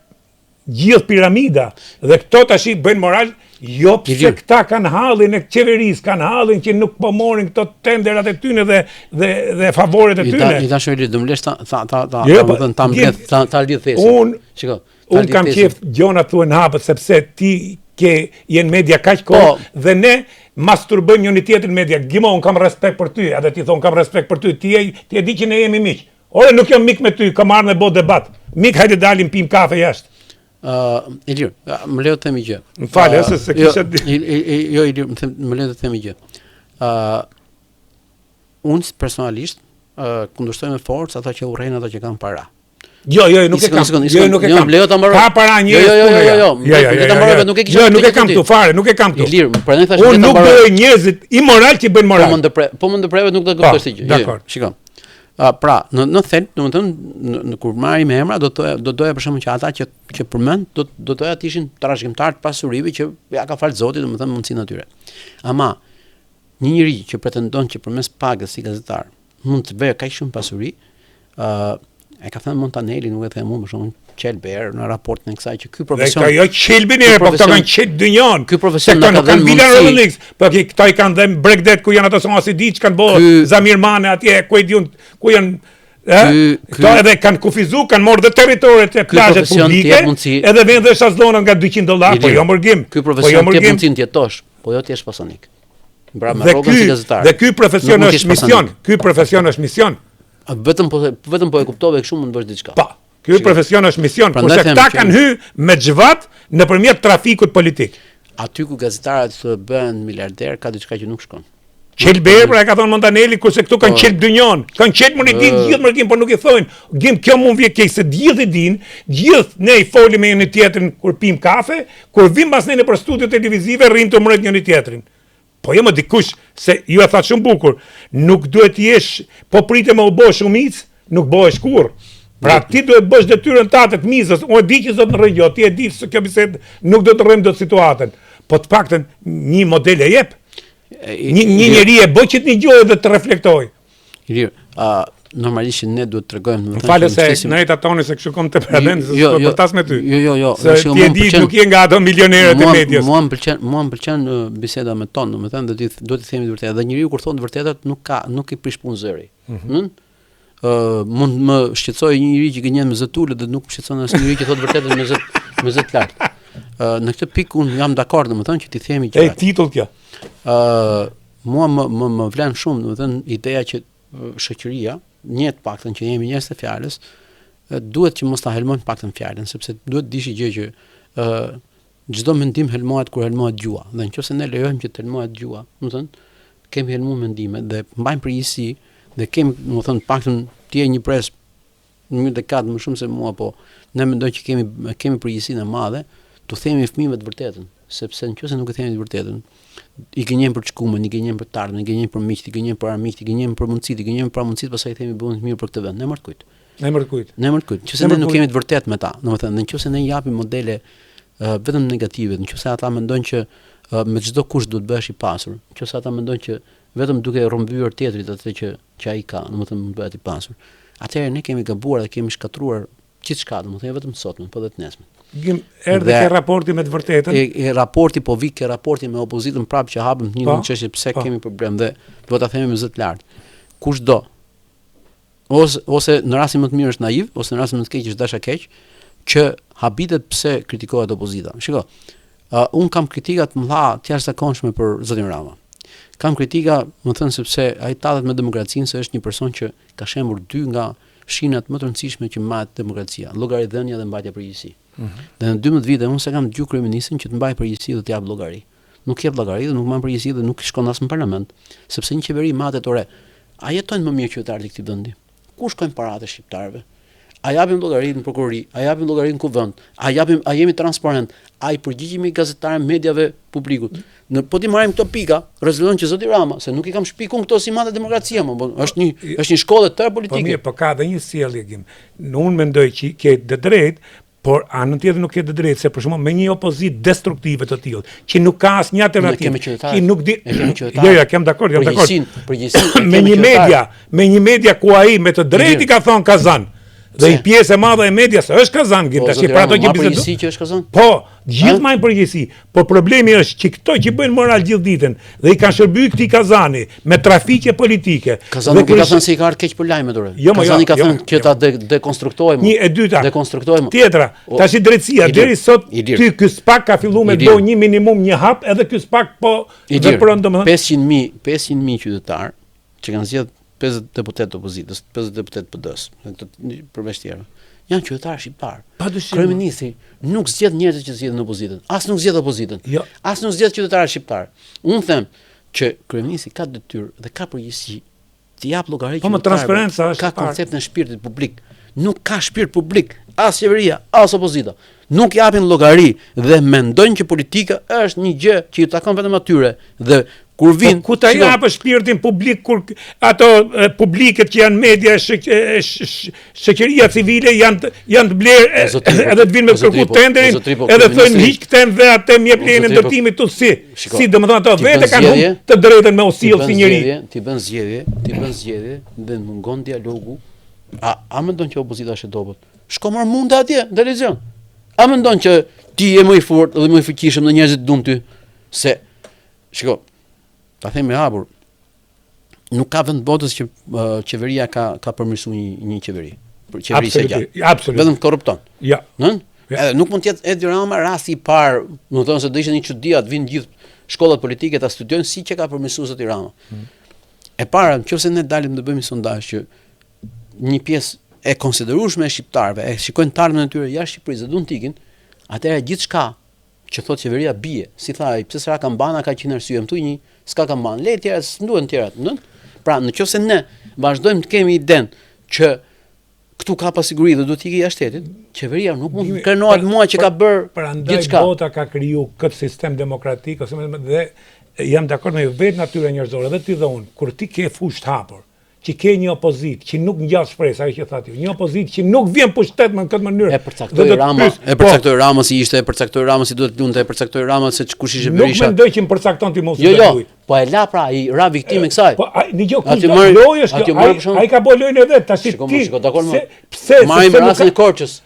gjithë piramida dhe këto tash i bëjnë moral, jo pse këta kanë hallin e qeverisë, kanë hallin që nuk po morin këto tenderat e tyne dhe favoret e tyne. I tash do më lesh ta lidh thesën. Shiko. Unë kam qef gjona thuën hapët sepse ti jenë media kaq kohë dhe ne masturbojmë njëri tjetrin media. Gjimo, unë kam respekt për ty, edhe ti thon kam respekt për ty. Ti e di që ne jemi miq. Ore nuk jam mik me ty, kam ardhur me bë debat. Mik, hajde dalim pim kafe jashtë. Ilir, më lejo të themi gjë. Më falë, se kisha jo Ilir, më lejo të themi gjë. Unë personalisht kundërshtoj me forcë ata që urrejnë ata që kanë para. Jo, nuk e kam. Nuk e kam. Ka para njerëz. Nuk e kam. Nuk e kam këtu fare, nuk e kam këtu. Ilir, prandaj thashë unë nuk bëj njerëzit imoral që bëjnë moral. Po më ndërpreve nuk do të kuptosh ti gjë. Dakor. Shikoj. Pra, në thelb, domethënë kur marrim emra do doja për shembull që ata që përmend do doja të ishin trashëgimtar të pasurive që ja ka fal Zoti, domethënë mundsinë atyre. Ama një njeri që pretendon që përmes pagës si gazetar mund të bëjë kaq shumë pasuri, e ka thënë Montanelli, nuk e them unë, për shembull Qelber në raportin e kësaj që ky profesion. Dhe ka Qelbin po këta kanë qet dynjon. Ky profesion kanë Milan Rollix, po këta i kanë dhënë Bregdet ku janë ato sonë diç kanë bërë Zamir Mane atje ku e diun ku janë këto edhe kanë kufizu, kanë marrë dhe territoret e plazhet publike, edhe vjen dhe shazllona nga $200, po jo mërgim. Ky profesion ti mundsin të jetosh, po jo ti je pasonik. Bra me rrogën si gazetar. Dhe ky profesion është mision. Ky profesion është mision. Vetëm po e kuptove kështu mund të bësh diçka. Po. Ky profesion është mision, kurse këta kanë hyrë me xhvat nëpërmjet trafikut politik. Aty ku gazetarët bëhen miliarder ka diçka që nuk shkon. Qelber pra e ka thonë Montanelli, kurse këtu kanë qelë dynjon. Kanë qelë më dinë gjithë mërkim, por nuk i thonë. Kjo mund vje keq se gjithë i dinë, gjithë ne i folim me njëri tjetrin kur pim kafe, kur vim pas ne për studio televizive rrim të mret njëri tjetrin. Po jo më dikush se ju e thatë shumë bukur, nuk duhet të jesh, po pritë me u bë shumicë, nuk bëhesh kurrë. Pra ti duhet bësh detyrën tënde të mizës. Unë di që zot në rregjo, ti e di se kjo bisedë nuk do të rrem dot situatën. Po të paktën një model e jep. Një njeri e bë që të dëgjojë dhe të reflektojë. Ilir, normalisht ne duhet të tregojmë më falë se në eta tonë se kështu kom temperament se po tas me ty. Jo. Se ti e di nuk je nga ato milionerët e medias. Mua m'pëlqen biseda me ton, domethënë do të themi të vërtetë. Dhe njeriu kur thon të vërtetën nuk i prish punë zëri. Mund më shqetësoj një njeri që gënjen me zëtulë dhe nuk më shqetëson asnjë njeri që thotë vërtetën me zë të lartë. Në këtë pikë unë jam dakord, domethënë që ti themi që titull kjo. Mua më vlen shumë, domethënë ideja që shoqëria, një të paktën që jemi njerëz të fjalës, duhet që mos ta helmojmë paktën fjalën, sepse duhet dishi gjë që çdo mendim helmohet kur helmohet gjua. Dhe nëse ne lejojmë që të helmohet gjua, domethënë kemi helmuar mendimet dhe mbajmë përgjegjësi dhe kemi, domethënë paktën ti je një pres një dekadë më shumë se mua, po ne mendoj që kemi përgjegjësinë e madhe tu themi fëmijëve të vërtetën, sepse nëse nuk e themi të vërtetën, i gënjejmë për çkumën, i gënjejmë për tardhën, i gënjejmë për miqt, i gënjejmë për armiqt, i gënjejmë për mundësitë, i gënjejmë për mundësitë, pastaj themi bëhen të mirë për këtë vend. Ne mërkujt. Nëse ne nuk kemi të vërtetë me ta, domethënë nëse ne japim modele vetëm negative, nëse ata mendojnë që me çdo kush duhet bëhesh i pasur, nëse ata mendojnë që vetëm duke rrëmbyer tjetrit atë që ai ka, domethënë mund bëhet i pasur. Atëherë ne kemi gabuar dhe kemi shkatruar gjithçka, domethënë vetëm sotme, po edhe të nesmen. Erdhe ke raporti me të vërtetën. Raporti po vi ke raporti me opozitën prapë që hapëm një çështje pse kemi problem dhe do ta themi me zë të lartë. Kushdo ose në rastin më të mirë është naiv, ose në rastin më të keq është dasha keq, që habitet pse kritikohet opozita. Shiko, un kam kritika të mëdha të jashtëzakonshme për zotin Rama. Kam kritika, më thënë, sepse ai tallet me demokracinë se është një person që ka shembur dy nga shinat më të rëndësishme që mbajt demokracia, llogaridhënia dhe mbajtja përgjegjësi. Dhe në 12 vite unë se kam dëgjuar kryeministin që të mbajë përgjegjësi dhe të jap llogari. Nuk jep llogari dhe nuk marr përgjegjësi dhe nuk shkon as në parlament, sepse një qeveri matet ore. A jetojnë më mirë qytetarët e këtij vendi? Ku shkojnë paratë e shqiptarëve? A japim llogari në prokurori, a japim llogari në kuvend, a jemi transparent, a i përgjigjemi gazetarëve, mediave, publikut. Po ti marrim këto pika, rezulton që zoti Rama, se nuk i kam shpikun këto si madhe demokracia, është një shkollë tërë politike. Po mirë, po ka edhe një sjellje. Unë mendoj që ke të drejtë, por anën tjetër nuk ke të drejtë, se për shembull me një opozitë destruktive të tillë, që nuk ka asnjë alternativë, që nuk di. Jo, kem dakord, Përgjegjësinë. Me një media ku ai me të drejtë i ka thonë Kazan. Dhe një pjesë e madhe e medias është Kazan, tash për ato që përgjegjësi që është Kazan. Po, gjithë marrin përgjegjësi. Po problemi është që këto që bëjnë moral gjithë ditën dhe i kanë shërbyer këtij Kazani me trafiqe politike. Kazani nuk ka thënë se i ka ardhur keq për lajme dorë. Kazani ka thënë që ta dekonstruktojmë. Një e dyta. Dekonstruktojmë. Tjetra, tash drejtësia deri sot ty ky spak ka filluar me do një minimum një hap, edhe ky spak po vepron domethënë 500.000 qytetar që kanë zgjedhur 50 deputet opozitës, 50 deputet PD-s, përveç tjerë. Janë qytetarë shqiptar. Kryeministri nuk zgjedh njerëz që zgjedhin opozitën, as nuk zgjedh opozitën. As nuk zgjedh qytetarë shqiptar. Unë them, që kryeministri ka detyrë dhe ka përgjegjësi të jap llogari Po më transparenca është ka konceptin e shpirtit publik. Nuk ka shpirt publik as qeveria, as opozita. Nuk japin llogari dhe mendojnë që politika është një gjë që i takon vetëm atyre dhe kur vin ku ta japë shpirtin publik kur ato publiket që janë media shoqëria civile janë të blerë edhe të vinë me kërku tenderin edhe thonë hiq këtën dhe atë më jep lejen e ndërtimit tu si domethënë ato vetë kanë të drejtën me usill si njëri. Ti bën zgjedhje dhe mungon dialogu. A mendon që opozita është e dobët? Shko marr mund atje në televizion. A mendon që ti je më i fortë dhe më i fuqishëm në njerëzit dum ty se shiko ta themi hapur, nuk ka vend botës që qeveria ka përmirësuar një qeveri. Qeveria e gjatë. Absolutisht. Vetëm korrupton. Ja. Edhe nuk mund të jetë Edi Rama rasti i parë, do të thonë se do ishte një çudi të vinë gjithë shkollat politike ta studiojnë si që ka përmirësuar zoti Rama. E para, nëse ne dalim të bëjmë një sondazh që një pjesë e konsiderueshme e shqiptarëve e shikojnë tarmën e tyre jashtë Shqipërisë dhe duan të ikin, atëherë gjithçka që thot qeveria bie, si thaj, pse s'ra kambana ka 100 arsye, më thuj një, s'ka kamban, le tjera, s'nduhen tjerat, Pra, nëse ne vazhdojmë të kemi idenë që këtu ka pasiguri dhe duhet të ikë jashtë shtetit, qeveria nuk mund të krenohet mua që ka bërë gjithçka. Bota ka kriju këtë sistem demokratik ose dhe jam dakord me vetë natyrën njerëzore, edhe ti dhe unë, kur ti ke fushë të hapur, që ke një opozit që nuk ngjas shpresë, ajo që thatë ju, një opozit që nuk vjen pushtet në këtë mënyrë. E përcaktoi Rama si ishte, e përcaktoi Rama si duhet lunte, e përcaktoi Rama se kush ishte Berisha. Nuk mendoj që më përcakton ti mos u luaj. Po e la pra, i ra viktimë kësaj. Po në gjë ku lojë është kjo, ai ka bërë lojën e vet, tash ti. Shiko, dakor më. Pse? Marrim rastin e Korçës.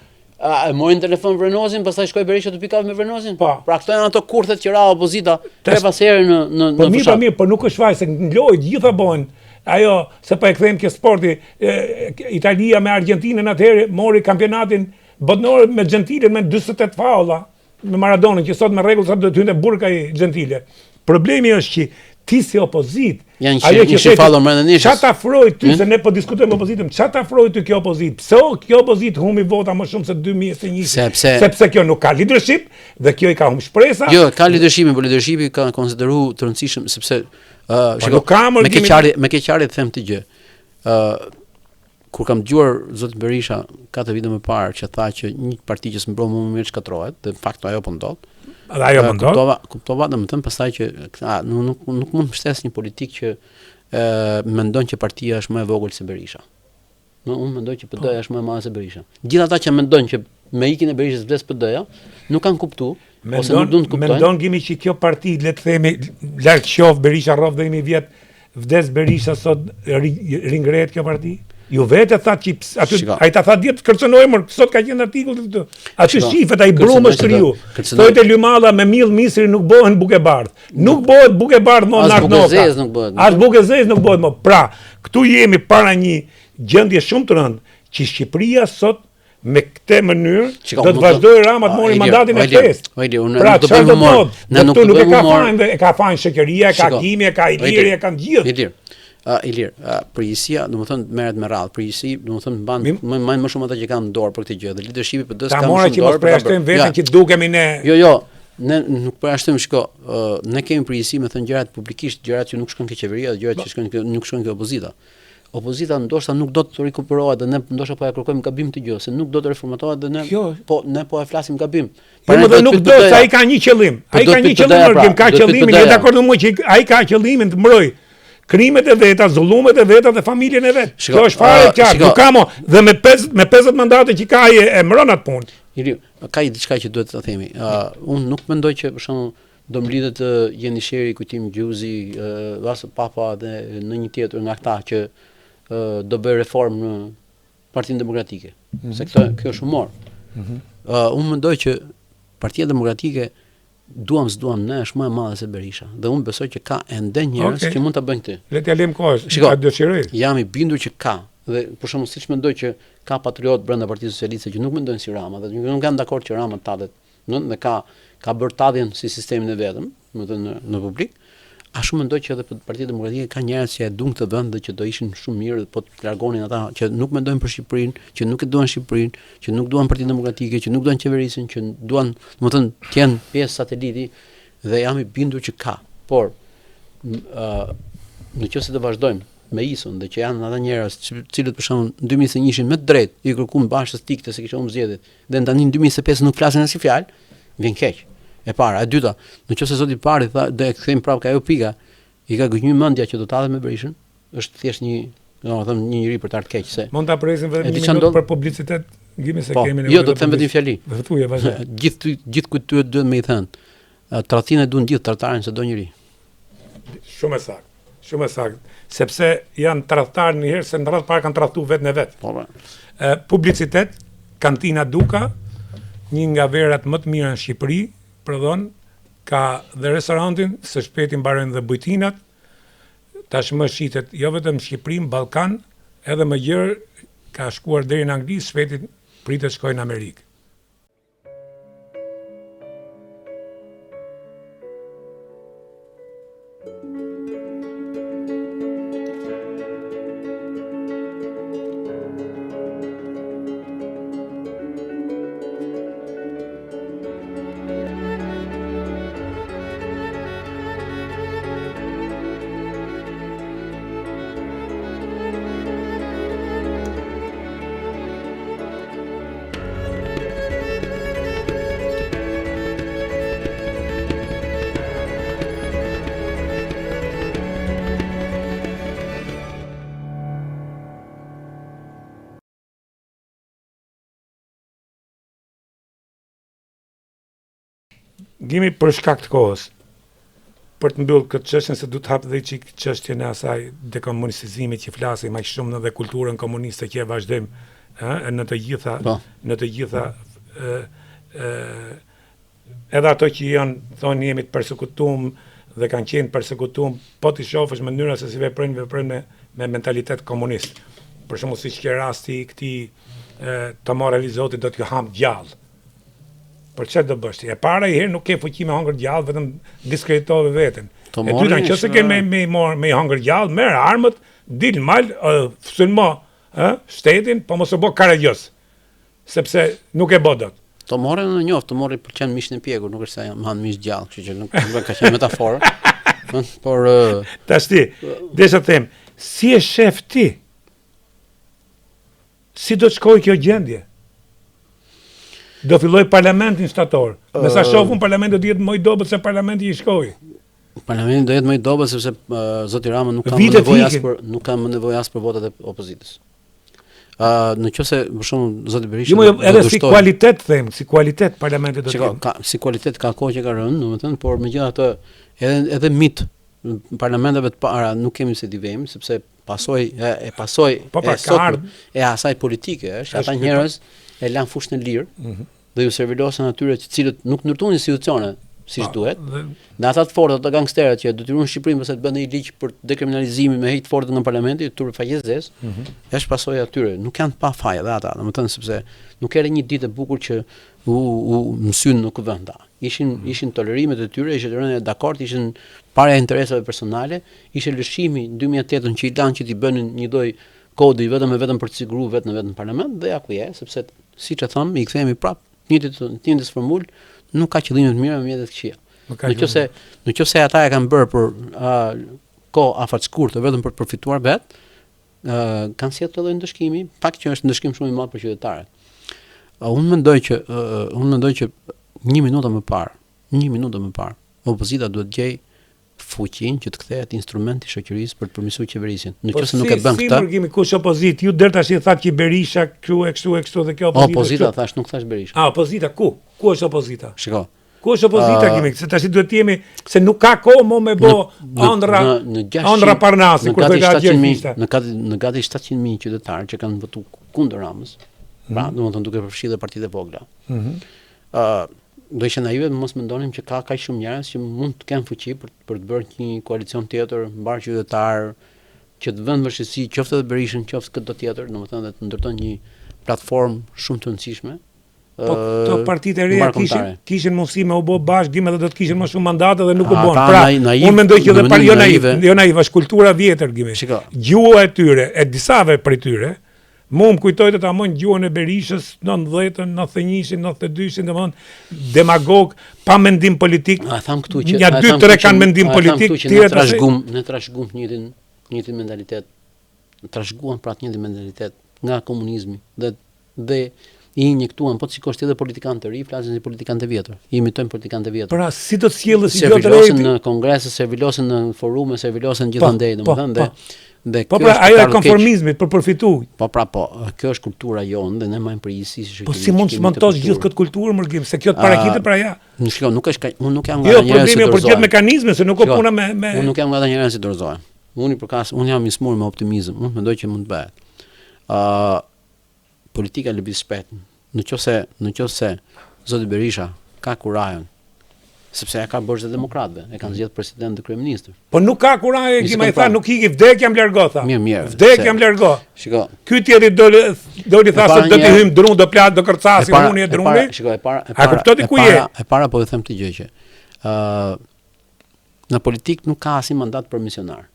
Morin telefon Vrenozin, pastaj shkoi Berisha të pikave me Vrenozin. Pra këto janë ato kurthet që ra opozita tre pas herë në fushat. Po nuk është faj se në lojë gjitha bëhen. Ajo, se po e kthejmë kjo sporti, Italia me Argentinën atëherë mori kampionatin botëror me Gentile me 48 faulla, me Maradonën që sot me rregull sa do të hynte burka i Gentile. Problemi është që ti si opozit, ajo që fallon brenda nishës. Çfarë afroi ty se ne po diskutojmë opozitën? Çfarë afroi ty kjo opozit? Pse kjo opozit humbi vota më shumë se 2021? Sepse kjo nuk ka leadership dhe kjo i ka humb shpresa. Jo, ka leadershipin, por leadershipi ka konsideruar të rëndësishëm sepse me keqardhje them të gjë. Kur kam dëgjuar zotin Berisha 4 vite më parë që tha që një parti që s'mbron më mirë shkatërrohet, dhe fakto ajo po ndodh. Ajo po ndodh. Kuptova domethënë pastaj që nuk mund të mbështes një politik që mendon që partia është më e vogël se Berisha. Unë mendoj që PD-ja është më e madhe se Berisha. Gjithë ata që mendojnë që me ikjen e Berishës vdes PD-ja, nuk kanë kuptuar ose nuk duan të kuptojnë. Mendon kimi që kjo parti, le të themi, lart qof Berisha rrof dhe 1000 vjet, vdes Berisha sot ringrehet kjo parti? Ju vetë thatë që aty ai ta tha diet kërcënoi më sot ka qenë artikull këtu. Aty shifet ai brumë është kriju. Thotë Lymalla me mill misri nuk bëhen buke bardh. Nuk bëhet buke bardh më narnoka. As buke zez nuk bëhet më. Pra, këtu jemi para një gjendje shumë të rëndë që Shqipëria sot me këtë mënyrë do të vazhdojë Rama të mori mandatin e 5. Pra, çfarë do të thotë? Këtu nuk e ka fajin, e ka fajin shoqëria, ka Kimi, ka Iliri, e kanë gjithë. Ilir, përgjësia, domethënë merret me radhë. Përgjësi, domethënë mban më shumë ata që kanë dorë për këtë gjë. Dhe leadershipi PD-s ka më shumë dorë. Ta mora që mos përjashtojmë veten që dukemi ne. Jo, ne nuk përjashtojmë, shiko, ne kemi përgjësi me thënë gjërat publikisht, gjërat që nuk shkojnë ke qeveria dhe gjërat që nuk shkojnë ke opozita. Opozita ndoshta nuk do të rikuperohet dhe ne ndoshta po ja kërkojmë gabim të gjë, se nuk do të reformatohet dhe ne po e flasim gabim. Po nuk do, se ai ka një qëllim. Ai ka një qëllim, ka qëllimin, je dakord me mua që ai ka qëllimin të mbrojë krimet e veta, zullumet e veta dhe familjen e vet. Kjo është fare qartë. Nuk ka më dhe me 50 mandate që ka e mbron atë punë. Ka diçka që duhet ta themi. Unë nuk mendoj që për shembull do mblidhet Jenisheri, Kujtim Gjuzi, Vaso Papa dhe në një tjetër nga këta që do bëj reformë në Partinë Demokratike. Se kjo është humor. Unë mendoj që Partia Demokratike duam s'duam ne është më e madhe se Berisha dhe unë besoj që ka ende njerëz që mund ta bëjnë këtë. Le t'ja lëm kohës. Ka dëshiroj. Jam i bindur që ka dhe për shembull siç mendoj që ka patriot brenda Partisë Socialiste që nuk mendojnë si Rama dhe nuk kanë dakord që Rama tadet, dhe ka bërë tadhjen si sistemin e vetëm, domethënë në publik. Ashtu mendoj që edhe Partia Demokratike ka njerëz që e duan këtë vend dhe që do ishin shumë mirë po të largonin ata që nuk mendojnë për Shqipërinë, që nuk e duan Shqipërinë, që nuk duan Partinë Demokratike, që nuk duan qeverisjen, që duan, domethënë, të jenë pjesë sateliti dhe jam i bindur që ka. Por në qoftë se do vazhdojmë me ISO-n dhe që janë ata njerëz cilët për shembull në 2021 ishin më të drejtë, i kërkuan bashkës tikte se kishin zgjedhjet, dhe tani në 2025 nuk flasin as si fjalë, vjen keq. E para, e dyta, në qoftë se zoti i parë tha, do e kthejmë prapë ka ajo pika, i ka gënjur mendja që do të hapet me Berishën, është thjesht një, domethënë një njerëz për të ardhur keq se. Mund ta presim vetëm një minutë për publicitet, gjimi se kemi nevojë. Jo, do të them vetëm fjali. Thuaj vazhdo. Gjithë kujt duhet më i thënë. Tradhtinë duan gjithë tradhtarin çdo njeri. Shumë e saktë. Shumë e saktë, sepse janë tradhtar një herë se në radhë parë kanë tradhtuar vetë në vetë. Po. Publicitet, Kantina Duka, një nga verat më të mira në Shqipëri, prodhon, ka dhe restorantin, së shpejti mbarojnë dhe bujtinat, tashmë shitet jo vetëm në Shqipëri, në Ballkan, edhe më gjerë ka shkuar deri në Angli, shpejti pritet shkojnë në Amerikë. Gjimi për shkak të kohës, për të mbyllë këtë çështje se du të hap dhe çik çështjen e asaj dekomunistizimit që flasim më shumë dhe kulturën komuniste që e vazhdojmë në të gjitha edhe ato që janë thonë jemi të persekutuar dhe kanë qenë persekutuar, po ti shohësh mënyra se si veprojnë me mentalitet komunist. Për shembull siç ke rasti i këtij Tomori Zotit do t'ju ham gjallë. Për çfarë do bësh ti? E para herë nuk ke fuqi me hangër gjallë, vetëm diskreditove veten. E dyta, nëse ke me hangër gjallë, merr armët, dil mal, sulmo, shtetin, po mos e bë karagjos. Sepse nuk e bë dot. Tomori në njoft, Tomori pëlqen mishin e pjekur, nuk është se jam han mish gjallë, kështu që nuk ka qenë metaforë. Por tash ti, desha të them, si e shef ti? Si do të shkojë kjo gjendje? Do filloj parlamentin shtator. Me sa shohun parlamenti do jetë më i dobët se parlamenti i shkoi. Parlamenti do jetë më i dobët sepse zoti Rama nuk ka më nevojë as për votat e opozitës. Në qoftë për shembull zoti Berisha edhe si kualitet them, si kualitet parlamenti do të jetë. Si kualitet ka kohë që ka rënë, domethënë, por megjithatë edhe mit parlamenteve të para nuk kemi se t'i vëmë sepse pasojë e asaj politike është ata njerëz e lanë fushën e lirë dhe ju servilosën atyre të cilët nuk ndërtuan institucione siç duhet. Në ata të fortë të gangsterët që detyruan Shqipërinë pse të bënë një ligj për dekriminalizimin me hejt fortë nga parlamenti, tur faqezes, është pasojë atyre. Nuk janë pa faj edhe ata, domethënë sepse nuk era një ditë e bukur që u mësyn në kuvend ta. Ishin tolerimet e tyre, ishin rënë dakord, ishin para interesave personale, ishte lëshimi në 2008 që i lanë që t'i bënin një lloj kodi vetëm për të siguruar vetë në parlament dhe ja ku je, sepse siç e them, i kthehemi prapë njëjtës formulë, nuk ka qëllime të mira me mjetet këqija. Nëse ata e kanë bërë për kohë afat shkurtë vetëm për të përfituar vetë, kanë sjellë të lloj ndëshkimi, pak që është ndëshkim shumë i madh për qytetarët. Unë mendoj që një minutë më parë, opozita duhet gjej fuqinë që të kthehet instrument i shoqërisë për të përmirësuar qeverisjen. Nëse nuk e bën këtë, si kush opozitë? Ju deri tash i thatë që Berisha kështu dhe kjo opozita. Opozita thash, nuk thash Berisha. Opozita ku? Ku është opozita? Shiko. Ku është opozita kimi? Se tash duhet të jemi se nuk ka kohë më me bë ëndra Parnasi kur të gati në gati 700.000 qytetarë që kanë votuar kundër Ramës. Pra, domethënë duke përfshirë partitë e vogla. Do ishte naive mos mendonim që ka kaq shumë njerëz që mund të kenë fuqi për të bërë një koalicion tjetër mbar qytetar që të vënë vështirësi qoftë edhe Berishën, qoftë këtë tjetër, domethënë dhe të ndërtojnë një platformë shumë të rëndësishme. Po këto partitë e reja kishin mundësi me u bë bashkë, dimë edhe do të kishin më shumë mandate dhe nuk u bën. Pra, unë mendoj që edhe jo naiv, është kultura vjetër gjimi. Gjuha e tyre, e disave prej tyre, Mu më kujtoj të ta mënë gjuhën e Berishës, 90-ën, 91-shin, 92-shin, domethënë demagog, pa mendim politik. A tham këtu që ja 2-3 kanë mendim politik, ne trashëgum njëjtin mentalitet. Trashëguan pra të njëjtin mentalitet nga komunizmi dhe i injektuan, po sikosh edhe politikanë të ri, flasin si politikanë të vjetër. I imitojnë politikanë të vjetër. Pra si do të sjellës idiotë servilosen në kongrese, servilosen në forume, servilosen gjithandej, domethënë dhe po pra ajo e konformizmit për përfitu. Po, kjo është kultura jonë dhe ne majmë përgjegjësi si shoqëri. Po si mund të montosh gjithë këtë kulturë mërgim, se kjo të paraqitet pra ja. Nuk është unë nuk jam nga njerëz si dorëzohen. Jo, problemi për gjithë mekanizme, se nuk ka puna me Unë nuk jam nga njerëz si dorëzohen. Unë jam i smur me optimizëm. Unë mendoj që mund të bëhet. Politika lëviz shpejt. Nëse zoti Berisha ka kurajën, sepse ka bërë demokratëve, e kanë zgjedhur president dhe kryeministër. Po nuk ka kurajë, Gjima i tha, nuk iki vdekja më largo tha. Mirë. Vdekja më largo. Shiko. Ky tjetri doli tha se do të hym drun, do plat, do kërcasi unë e druni. Shiko, e para. A kuptoj ti ku je? E para po ju them të gjë që në politik nuk ka asnjë mandat për misionar.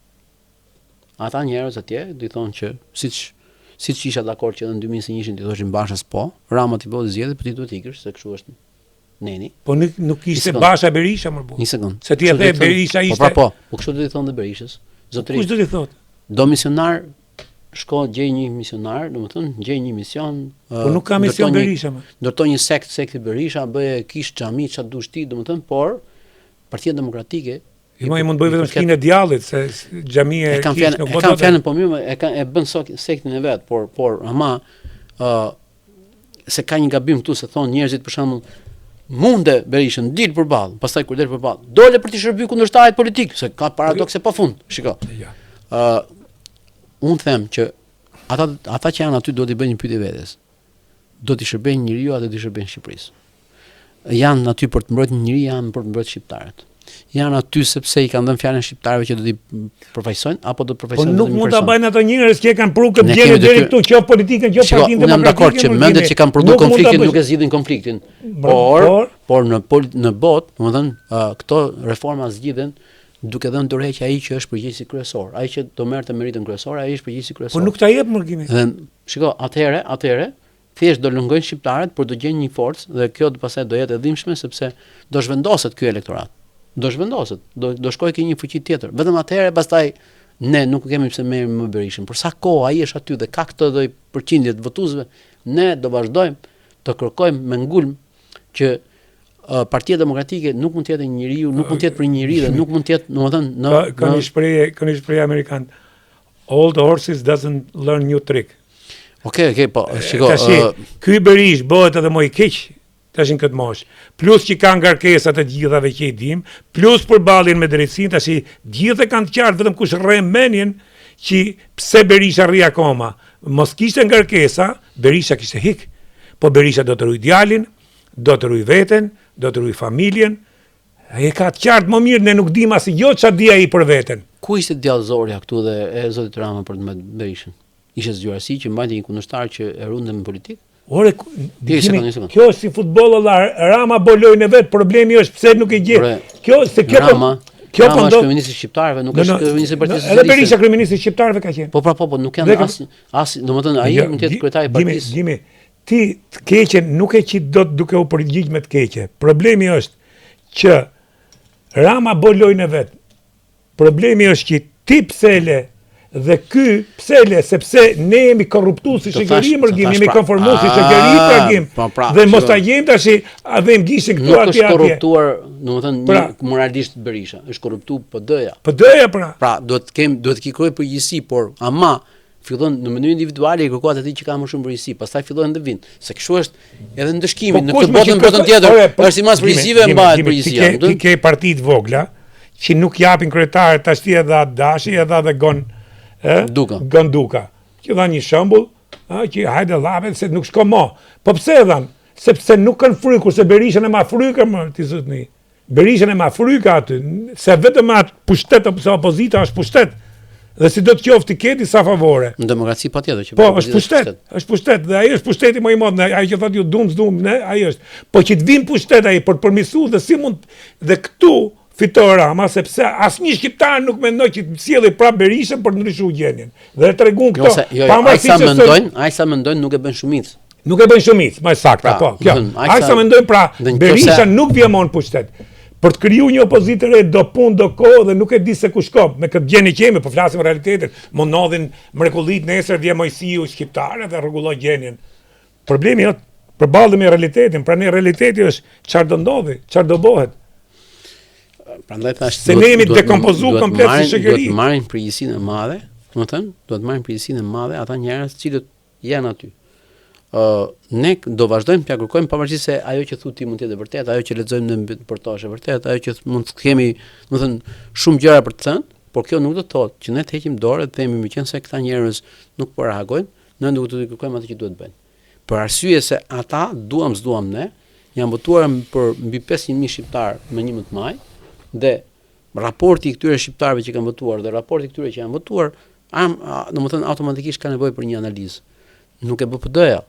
Ata njerëz atje do i thonë që siç isha dakord që në 2021 ti thoshin Bashas po, Rama ti voti zgjedhë, po ti duhet ikësh se kështu është neni. Po nuk ishte Basha Berisha më bu. Një sekond. Se ti e the Berisha ishte. Po kështu do i thonë Berishës. Zotëri. Kush do t'i thotë? Do misionar shko gjej një misionar, domethënë gjej një mision. Po nuk ka mision Berisha më. Ndërtoi një sekti Berisha, bëje kish xhami, çfarë dush ti, domethënë, por Partia Demokratike i mund bëj vetëm shkinë e djallit se xhamia e kish nuk do të. E kanë fjalën po mirë, e bën sektin e vet, por ama se ka një gabim këtu se thon njerëzit për shembull munde Berishën dil përballë, pastaj kur del përballë, dole për të shërbyer kundërshtarit politik, se ka paradokse pafund. Shiko. Unë them që ata që janë aty do t'i bëjnë një pyetje vetes. Do t'i shërbejnë njeriu apo do t'i shërbejnë Shqipërisë? Janë aty për të mbrojtur njeriu, janë për të mbrojtur shqiptarët. Janë aty sepse i kanë dhënë fjalën shqiptarëve që do t'i përfaqësojnë apo do të përfaqësojnë. Po nuk mund ta bëjnë ato njerëz që kanë prurë deri deri këtu, që politikën, që partinë demokratike. Unë jam dakord që mendet që kanë prodhuar konfliktin nuk e zgjidhin konfliktin. Por në botë, domethënë, këto reforma zgjidhen duke dhënë dorëheqje ai që është përgjegjësi kryesor, ai që do merrte meritën kryesore, ai është përgjegjësi kryesor. Po nuk ta jep mërgimin. Dhe shiko, atëherë thjesht do lëngojnë shqiptarët për të gjenë një forcë dhe kjo pastaj do jetë e dhimbshme sepse do zhvendoset ky elektorat. Do shkojë ke një fuqi tjetër. Vetëm atëherë pastaj ne nuk kemi pse merrim më Berishën. Por sa kohë ai është aty dhe ka këtë lloj përqindje të votuesve, ne do vazhdojmë të kërkojmë me ngulm që Partia Demokratike nuk mund të jetë njeriu, nuk mund të jetë për njeriu dhe nuk mund të jetë, domethënë, ka një shprehje amerikan. Old horses doesn't learn new trick. Okej, po, shiko. Ky Berish bëhet edhe më i keq tash në këtë moshë. Plus që kanë ngarkesa të gjithave që i dim, plus përballjen me drejtsinë, tash gjithë kanë të qartë vetëm kush rre menjen që pse Berisha rri akoma. Mos kishte ngarkesa, Berisha kishte hik. Po Berisha do të ruaj djalin, do të ruaj veten, do të ruaj familjen. Ai ka të qartë më mirë, ne nuk dim as jo çfarë di ai për veten. Ku ishte djallëzorja këtu dhe e zotit Rama për të mbajtur Berishën? Ishte zgjuarësi që mbajti një kundërshtar që e rundë në politikë? Ore, kjo është si futboll valla, Rama bolojnë vet, problemi është pse nuk e gjet. Kjo Rama është kryeministri shqiptarëve, nuk është kryeministri i Partisë Socialiste. Edhe Berisha kryeministri i shqiptarëve ka qenë. Po, nuk janë as, domethënë ai mund të jetë kryetari i partisë. Dimi, ti të keqen nuk e qit dot duke u përgjigj me të keqe. Problemi është që Rama bolojnë vet. Problemi është që ti psele dhe ky psele sepse ne jemi korruptuar si shoqëri mërgim, jemi konformuar si shoqëri tragim. Dhe mos ta gjejmë tash avem gishin këtu atje. Nuk është korruptuar, domethënë moralisht Berisha, është korruptuar PD-ja. PD-ja pra. Pra, duhet të kërkojë përgjegjësi, por ama fillon në mënyrë individuale i kërkohet atij që ka më shumë përgjegjësi, pastaj fillojnë të vinë. Se kështu është edhe ndëshkimi në këtë botën tjetër, është si mas përgjegjësive mbahet përgjegjësia. Ti ke parti të vogla që nuk japin kryetare tash ti edhe Dashi edhe Gon Ganduka. Që dha një shembull, që hajde llavet se nuk shko më. Po pse e dhan? Sepse nuk kanë frikë, kurse Berishën e ma frykë më ti zotni. Berishën e ma frykë aty, se vetëm atë pushtet ose opozita është pushtet. Dhe si do të qoftë ke disa favore. Në demokraci patjetër që po është pushtet, dhe ai është pushteti më i madh, ai që thotë ju dum, ne ai është. Po që të vin pushtet ai për të përmirësuar dhe si mund dhe këtu fitoi Rama, sepse asnjë shqiptar nuk mendoi që të sjellë prapë Berishën për të ndryshuar gjendjen. Dhe tregun këto. Ai sa mendojnë nuk e bën shumicë. Nuk e bën shumicë, më saktë, po. Kjo. Ai sa mendojnë pra Berisha nuk vjen më në pushtet. Për të kriju një opozitë re do punë, do kohë dhe nuk e di se ku shkon. Me këtë gjeni që jemi, po flasim realitetin. Më ndodhin mrekullit nesër vjen Mojsiu shqiptarë dhe rregullon gjenjen. Problemi është përballë me realitetin, pra ne realiteti është çfarë do ndodhi, çfarë do bëhet. Prandaj thash se ne jemi dekompozuar komplet si shoqëri. Do të marrin përgjegjësinë e madhe, do të marrin përgjegjësinë e madhe ata njerëz që janë aty. Ne do vazhdojmë t'ia kërkojmë pavarësisht se ajo që thu ti mund të jetë e vërtetë, ajo që lexojmë në portazhe e vërtetë, ajo që mund të kemi, domethënë, shumë gjëra për të thënë, por kjo nuk do të thotë që ne të heqim dorë dhe të themi meqense këta njerëz nuk po reagojnë, ne duhet të kërkojmë atë që duhet bëjnë. Për arsye se ata s'duam ne, janë votuar për mbi 500.000 shqiptar me 11 maj dhe raporti i këtyre shqiptarëve që kanë votuar dhe raporti i këtyre që janë votuar, domethënë automatikisht ka nevojë për një analizë. Nuk e BPD-ja,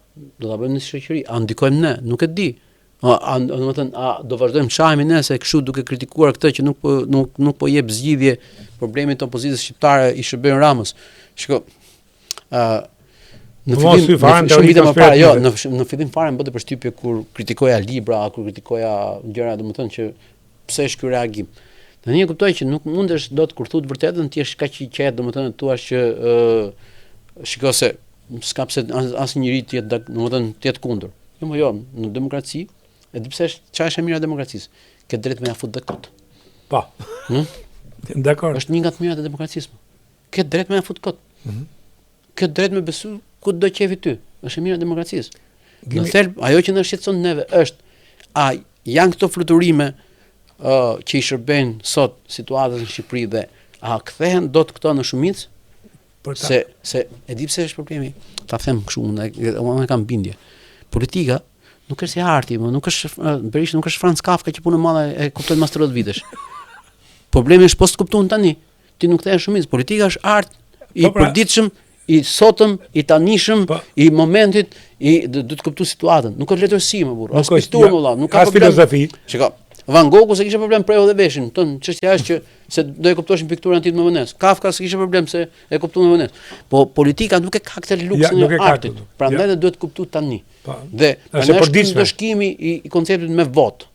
do ta bëjmë në shoqëri, a ndikojmë ne, nuk e di. Domethënë, do vazhdojmë shahemi ne se kështu duke kritikuar këtë që nuk po jep zgjidhje problemit të opozitës shqiptare i Shërbën Ramës. Shiko, në fillim fare më bëte përshtypje kur kritikoja libra, kur kritikoja gjëra, domethënë që pse është ky reagim. Tani e kuptoj që nuk mundesh dot kur thut vërtetën ti je kaq i qetë, domethënë thua që shiko se s'ka pse asnjëri të jetë, domethënë të jetë kundër. Jo, në demokraci, e di pse çfarë është e mira e demokracisë. Ke drejt me ia fut kot. Po. Dakor. Është një nga të mirat e demokracisë. Ke drejt me ia fut kot. Ke drejt me besu ku do qefi ty. Është e mira e demokracisë. Në thelb, ajo që na shqetëson neve është a janë këto fluturime që i shërbejnë sot situatës në Shqipëri dhe a kthehen dot këto në shumicë? Se e di pse është problemi. Ta them kështu, unë kam bindje. Politika nuk është si arti, nuk është Berisha, nuk është Franz Kafka që punë madhe e kupton mas 30 vitesh. Problemi është post kuptuan tani. Ti nuk thënë shumicë, politika është art i përditshëm, i sotëm, i tanishëm, i momentit, do të kuptoj situatën. Nuk ka letërsi më burr. As kulturë valla, nuk ka filozofi. Shiko, Van Gogh se kishte problem preu dhe veshin, çështja është që se do e kuptoshin pikturën e tij më vonë. Kafka se kishte problem se e kupton më vonë. Po politika nuk e ka këtë luksin e artit. Prandaj ne duhet kuptuar tani. Dhe është ndëshkimi i konceptit me vot.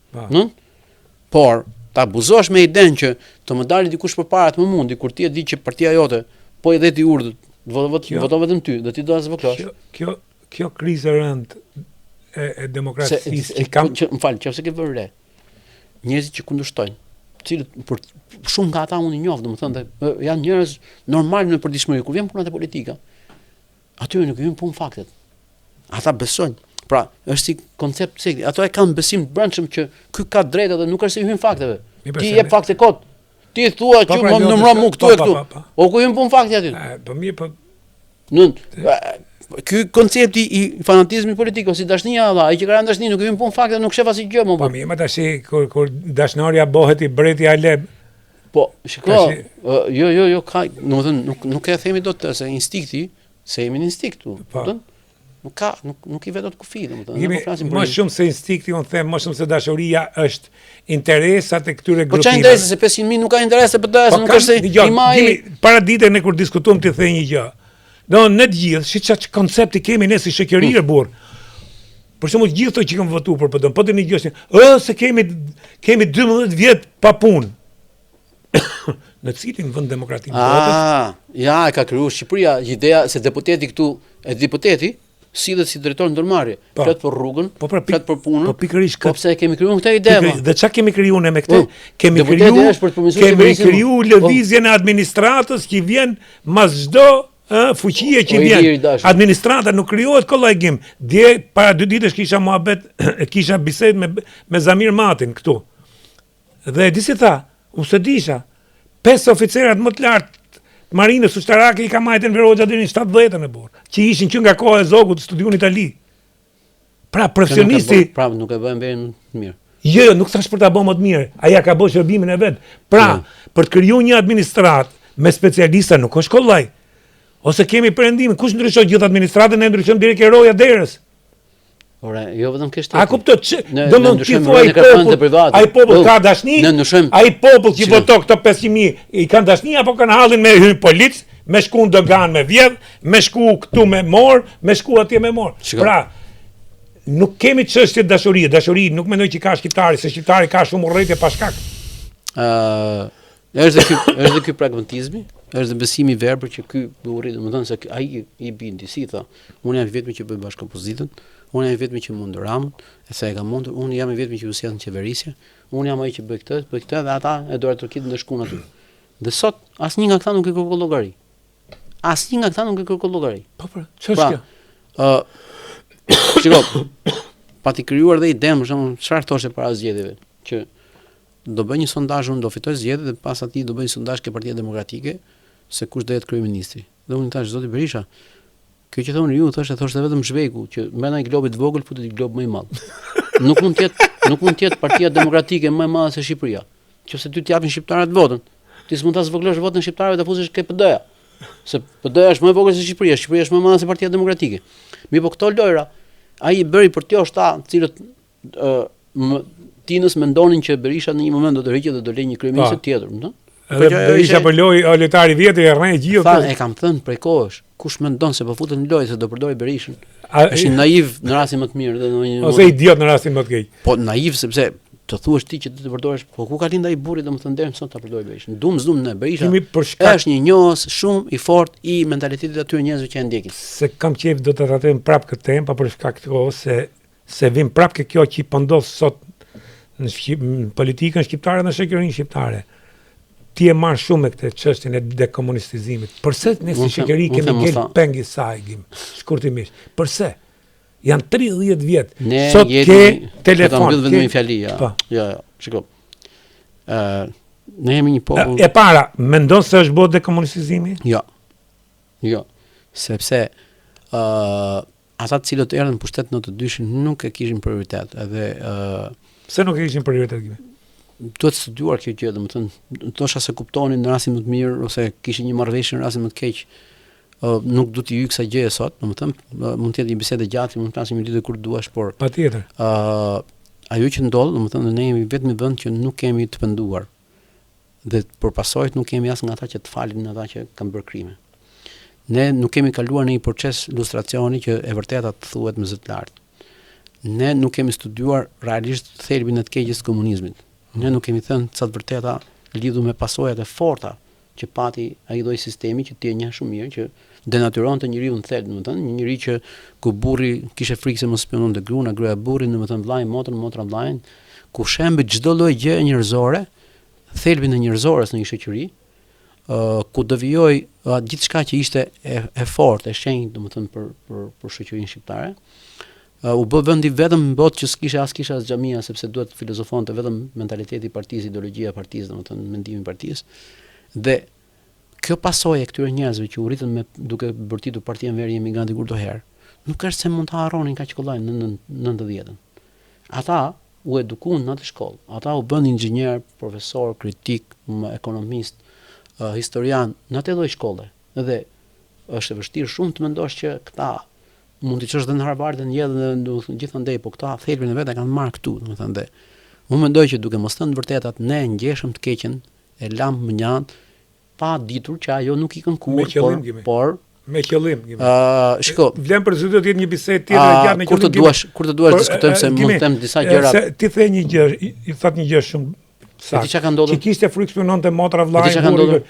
Por ta abuzosh me idenë që të më dalë dikush përpara të më mundi kur ti e di që partia jote po i dhe ti urdhët, voton vetëm ty, dhe ti do ta zvokosh. Kjo krizë e rëndë e demokracisë më fal, nëse ke vënë re njerëzit që kundërshtojnë, cilët për shumë nga ata unë i njoh, domethënë janë njerëz normal në përditshmëri, kur vjen puna te politika, aty nuk vjen punë faktet. Ata besojnë. Pra, është si koncept sekti. Ato e kanë besim të brendshëm që ky ka drejtë dhe nuk është se hyn fakteve. Ti jep fakte kot. Ti thua që më numëron mu këtu e këtu. O ku hyn punë fakti aty? Po mirë, po. Ky koncepti i fanatizmit politik ose dashnia valla, ai që ka dashni nuk vjen punë fakte, nuk shef asnjë gjë më. Po mirë, më tash kur dashnëria bëhet i breti Aleb. Po, shiko, jo, ka, domethënë nuk e themi dot se instinkti, se jemi në instinkt këtu, kupton? Nuk i vetë të kufi, domethënë. Më shumë se instinkti, unë them, më shumë se dashuria është interesat e këtyre grupime. Po çfarë interesi se 500.000 nuk ka interese për të, nuk është i maj. Para ditën ne kur diskutuam ti the një gjë. Do ne të gjithë, si çfarë koncepti kemi ne si shoqëri e burr. Për shembull, gjithë ato që kanë votuar për PD, po të ndjeshni, se kemi 12 vjet pa punë. Në cilin vend demokratik votet? Ja, e ka krijuar Shqipëria ideja se deputeti këtu, deputeti sillet si drejtor ndërmarrje, flet për rrugën, flet për punën. Po pikërisht këtë. Po pse kemi krijuar këtë ide? Dhe çka kemi krijuar ne me këtë? Kemi krijuar lëvizjen e administratës që vjen mas çdo fuqie që vjen. Administrata nuk krijohet kollajgim. Dje para 2 ditësh kisha bisedë me Zamir Matin këtu. Dhe di si tha, unë se disha, 5 oficerat më të lartë Marinës ushtarake i ka majtën Veroja deri në 70-ën e burr, që ishin që nga koha e Zogut studion në Itali. Pra profesionisti, pra nuk e bën mirë. Jo, nuk thash për ta bërë më të mirë. Ai ka bërë shërbimin e vet. Pra, për të krijuar një administrat me specialista nuk është kollaj. Ose kemi perëndimin, kush ndryshon gjithë administratën, ne ndryshojmë direkt Roja derës. Ora, jo vetëm ke shteti. A kupton domthon ti thua ai popull ka dashni? Ai popull që voton këto 500.000 i kanë dashni apo kanë hallin me hyn polic, me shku në dogan me vjedh, me shku këtu me mor, me shku atje me mor. Pra, nuk kemi çështje dashurie. Dashuri nuk mendoj që ka shqiptari, se shqiptari ka shumë urrëtie pa shkak. Është ky pragmatizmi, është besimi i verbër që ky burri, domethënë se ai i bindi, si tha, unë jam i vetmi që bëj bashkëpozitën, unë jam i vetmi që mund Ramën, e sa e ka mundur, unë jam i vetmi që u sjell në qeverisje, unë jam ai që bëj këtë dhe ata e dora turkit ndeshkuan aty. Dhe sot asnjë nga këta nuk e kërkon llogari. Asnjë nga këta nuk e kërkon llogari. Po, ç'është kjo? Shiko, pati krijuar dhe ide, për shembull, çfarë thoshe para zgjedhjeve, që do bëj një sondazh, unë do fitoj zgjedhjet dhe pas atij do bëj një sondazh ke Partia Demokratike se kush do jetë kryeministri. Dhe unë thash zoti Berisha, kjo që thonë ju thoshte vetëm zhveku që mbena i globit vogël futet i glob më i madh. Nuk mund të jetë Partia Demokratike më e madhe se Shqipëria. Nëse ty t'japin shqiptarët votën, ti s'mund ta zvogëlosh votën shqiptarëve të futesh ke PD-ja. Se PD-ja është më e vogël se Shqipëria, Shqipëria është më e madhe se Partia Demokratike. Mi po këto lojra, ai i bëri për t'jo shta, cilët tinës mendonin që Berisha në një moment do të rriqet dhe do lejë një kryeminist tjetër, më thënë? Edhe Berisha po loj lojtari vjetër e rrën gjithë. Tha, e kam thënë prej kohësh, kush mendon se po futet në lojë se do përdori Berishën? Është naiv në rastin më të mirë dhe ose idiot në rastin më të keq. Po naiv sepse të thuash ti që ti të përdoresh, po ku ka lind ai burri domethënë deri sot ta përdori Berishën. Dum në Berisha. Është një njohës shumë i fortë i mentalitetit atyre njerëzve që e ndjekin. Se kam qejf do të trajtojmë prapë këtë temë, pa për shkak të kohës se vim prapë kjo që po ndodh sot në politikën shqiptare dhe në shoqërinë shqiptare. Ti e marr shumë me këtë çështjen e dekomunistizimit. Përse ne si shoqëri kemi ngel pengi saj gim, shkurtimisht. Përse? Janë 30 vjet. Sot ke telefon. Vetëm një fjali, ja. Jo, shiko. Ne jemi një popull. E para, mendon se është bërë dekomunistizimi? Jo. Jo. Sepse ata të cilët erdhën pushtet në të dyshin nuk e kishin prioritet. Edhe pse nuk e kishin prioritet gjë? Duhet studiuar kjo gjë, domethënë, thosha se kuptonin në rastin më të mirë ose kishin një marrëveshje në rastin më të keq. Nuk do t'i hyj kësaj gjëje sot, domethënë, mund të jetë një bisedë gjatë, mund të flasim lidhje kur duash, por patjetër. Ajo që ndodh, domethënë, ne jemi vetëm një vend që nuk kemi të penduar. Dhe për pasojat nuk kemi as nga ata që të falin ata që kanë bërë krime. Ne nuk kemi kaluar në një proces lustracioni që e vërteta të thuhet me zë të lartë. Ne nuk kemi studiuar realisht thelbin e të keqes të komunizmit. Ne nuk kemi thënë sa të vërteta lidhur me pasojat e forta që pati ai lloj sistemi që ti e njeh shumë mirë, që denatyronte njeriu në thelb, domethënë, një njerëz që ku burri kishte frikë se mos spiononte gruan, gruaja burrin, domethënë vllai motrën, motra vllain, ku shembe çdo lloj gjë njerëzore, thelbin e njerëzores në një shoqëri, ku devijoi gjithçka që ishte e fortë, e shenjtë, domethënë për shoqërinë shqiptare. U bë vendi vetëm në botë që s'kishe as xhamia sepse duhet filozofonte vetëm mentaliteti i partisë, ideologjia e partisë, domethënë mendimi i partisë. Dhe kjo pasojë e këtyre njerëzve që u ritën me duke bërtitur partinë verë emigranti kurdoherë, nuk është se mund ta harronin kaq kollaj në 90-tën. Ata u edukuan në atë shkollë. Ata u bën inxhinier, profesor, kritik, ekonomist, historian në atë lloj shkolle. Dhe është e vështirë shumë të mendosh që këta mund të çosh edhe në Harvard dhe në Yale dhe gjithandej, po këta thelbin e vet e kanë marrë këtu, domethënë dhe unë mendoj që duke mos thënë të vërtetat ne ngjeshëm të keqen e lam mënjan pa ditur që ajo nuk i kërkuar, por me qëllim. Shiko, vlen për zë do të jetë një bisedë tjetër gjatë me qëllim. Kur të duash diskutojmë se mund të them disa gjëra. Ti the një gjë, i that një gjë shumë saktë. Që kishte frikë spiononte motra vllai.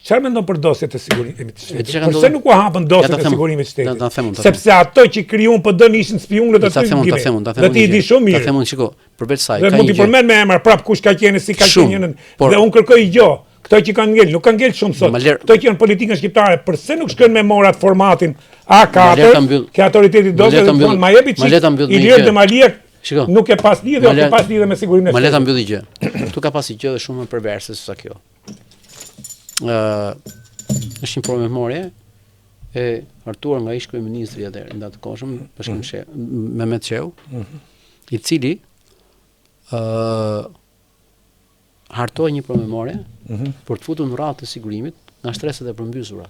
Çfarë mendon për dosjet e sigurimit të shtetit? Pse nuk u hapën dosjet e sigurimit të shtetit? Sepse ato që krijuan PD-n ishin spionët aty në Gjimë. Dhe ti i di shumë mirë. Ta them unë, shiko, përveç saj, ka një gjë. Mund t'i përmend me emra prap kush ka qenë, si ka qenë. Dhe unë kërkoj gjë. Këto që kanë ngel, nuk kanë ngel shumë sot. Këto që janë politikën shqiptare, pse nuk shkojnë me morat formatin A4, ke autoriteti dosje dhe thonë ma jepi çik. Ilir Demaliek nuk e pas lidhje, ose pas lidhje me sigurinë. Ma le ta mbylli gjë. Tu ka pasi gjë shumë më perverse se sa kjo. Është një promemorje e hartuar nga ish kryeministri atëherë ndatë kohëshëm, Bashkim Mehmet Sheu, i cili hartoi një promemorje për të futur në radhë të sigurimit nga shtresat e përmbysura,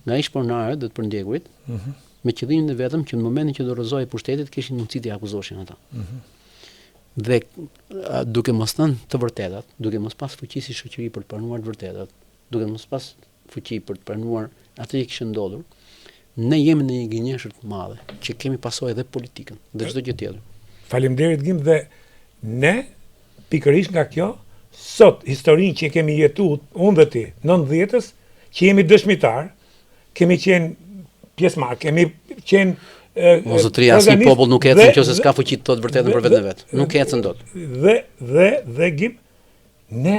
nga ish pronarët dhe të përndjekurit, me qëllimin e vetëm që në momentin që dorëzohej pushtetit kishin mundësi të akuzoshin ata. Dhe duke mos thënë të vërtetat, duke mos pas fuqi si shoqëri për të pranuar të vërtetat, duke mos pas fuqi për të pranuar atë që kishte ndodhur, ne jemi në një gënjeshtër të madhe që kemi pasojë edhe politikën dhe çdo gjë tjetër. Faleminderit Gim, dhe ne pikërisht nga kjo sot historinë që kemi jetuar unë dhe ti 90-s, që jemi dëshmitar, kemi qenë pjesëmarrë, kemi qenë Mosotria, asnjë popull nuk ecën nëse s'ka fuqi të thotë vërtetën për veten e vet. Nuk ecën dot. Dhe Gim, ne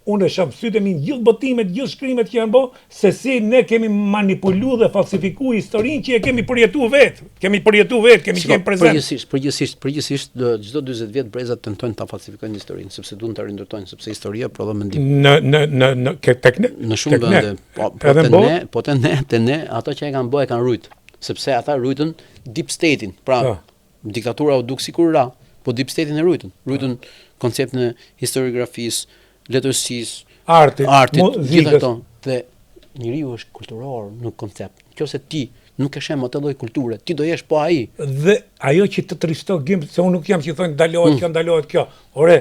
unë e shoh sytë mi gjithë botimet, gjithë shkrimet që janë bë, se si ne kemi manipuluar dhe falsifikuar historinë që e kemi përjetuar vetë. Kemi qenë prezent. Përgjithsisht çdo 40 vjet brezat tentojnë ta falsifikojnë historinë, sepse duan ta rindërtojnë, sepse historia prodhon mendim. Në shumë vende, po te ne, ato që e kanë bë e kanë rujt, sepse ata rujtën deep state-in. Pra, diktatura u duk sikur ra, po deep state-in e rujtën. Rujtën konceptin e historiografisë, letërsisë, artit, gjitha këto. Dhe njeriu është kulturor në koncept. Nëse ti nuk e shem atë lloj kulture, ti do jesh po ai. Dhe ajo që të trishton Gim, se unë nuk jam që thonë ndalohet kjo. Ore,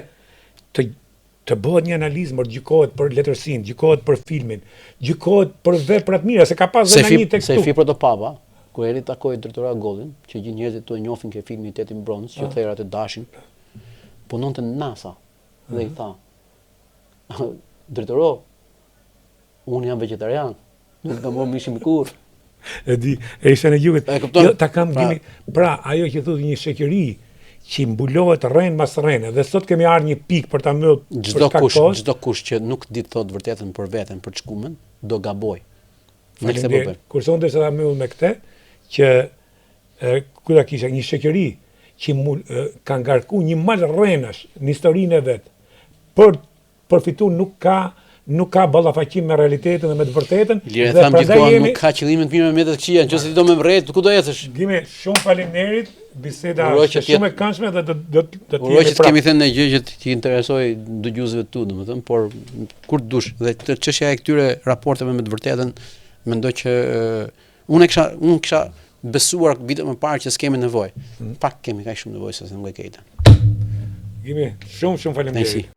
të bëhet një analizë, gjykohet për letërsinë, gjykohet për filmin, gjykohet për veprat mira, se ka pas dhe një tekstu. Se fi Protopapa, ku eri takoi drejtora Gollin, që gjithë njerëzit tu e njohin ke filmi Tetin Bronz, që therat e dashin, punonte në NASA dhe i tha: "Drejtoro, unë jam vegetarian, nuk kam marrë mishin kur." E di, e isha në jugut. Jo, ta kam Gimi. Pra, ajo që thotë një shoqëri që mbulohet rren mas rrene, dhe sot kemi ardhur një pikë për ta mbyllur çdo kush që nuk di të thotë vërtetën për veten, për të shkumen, do gaboj. Kurse unë desha ta mbyll me këtë, që ku ta kisha një shoqëri që ka ngarku një mal rrenash në historinë e vet, për përfituar nuk ka ballafaqim me realitetin dhe me të vërtetën. Lirë tham gjithmonë nuk ka qëllime të mira me të këqija, nëse ti do me vret, ku do ecësh? Gimi, shumë faleminderit, biseda është shumë e këndshme dhe do të jemi prapë. Kemi thënë një gjë që t'i interesoj dëgjuesve tu, domethënë, por kur të dush dhe çështja e këtyre raporteve me të vërtetën, mendoj që unë kisha besuar vitet më parë që s'kemi nevojë. Pak kemi kaq shumë nevojë se nga e keqta. Gimi, shumë faleminderit.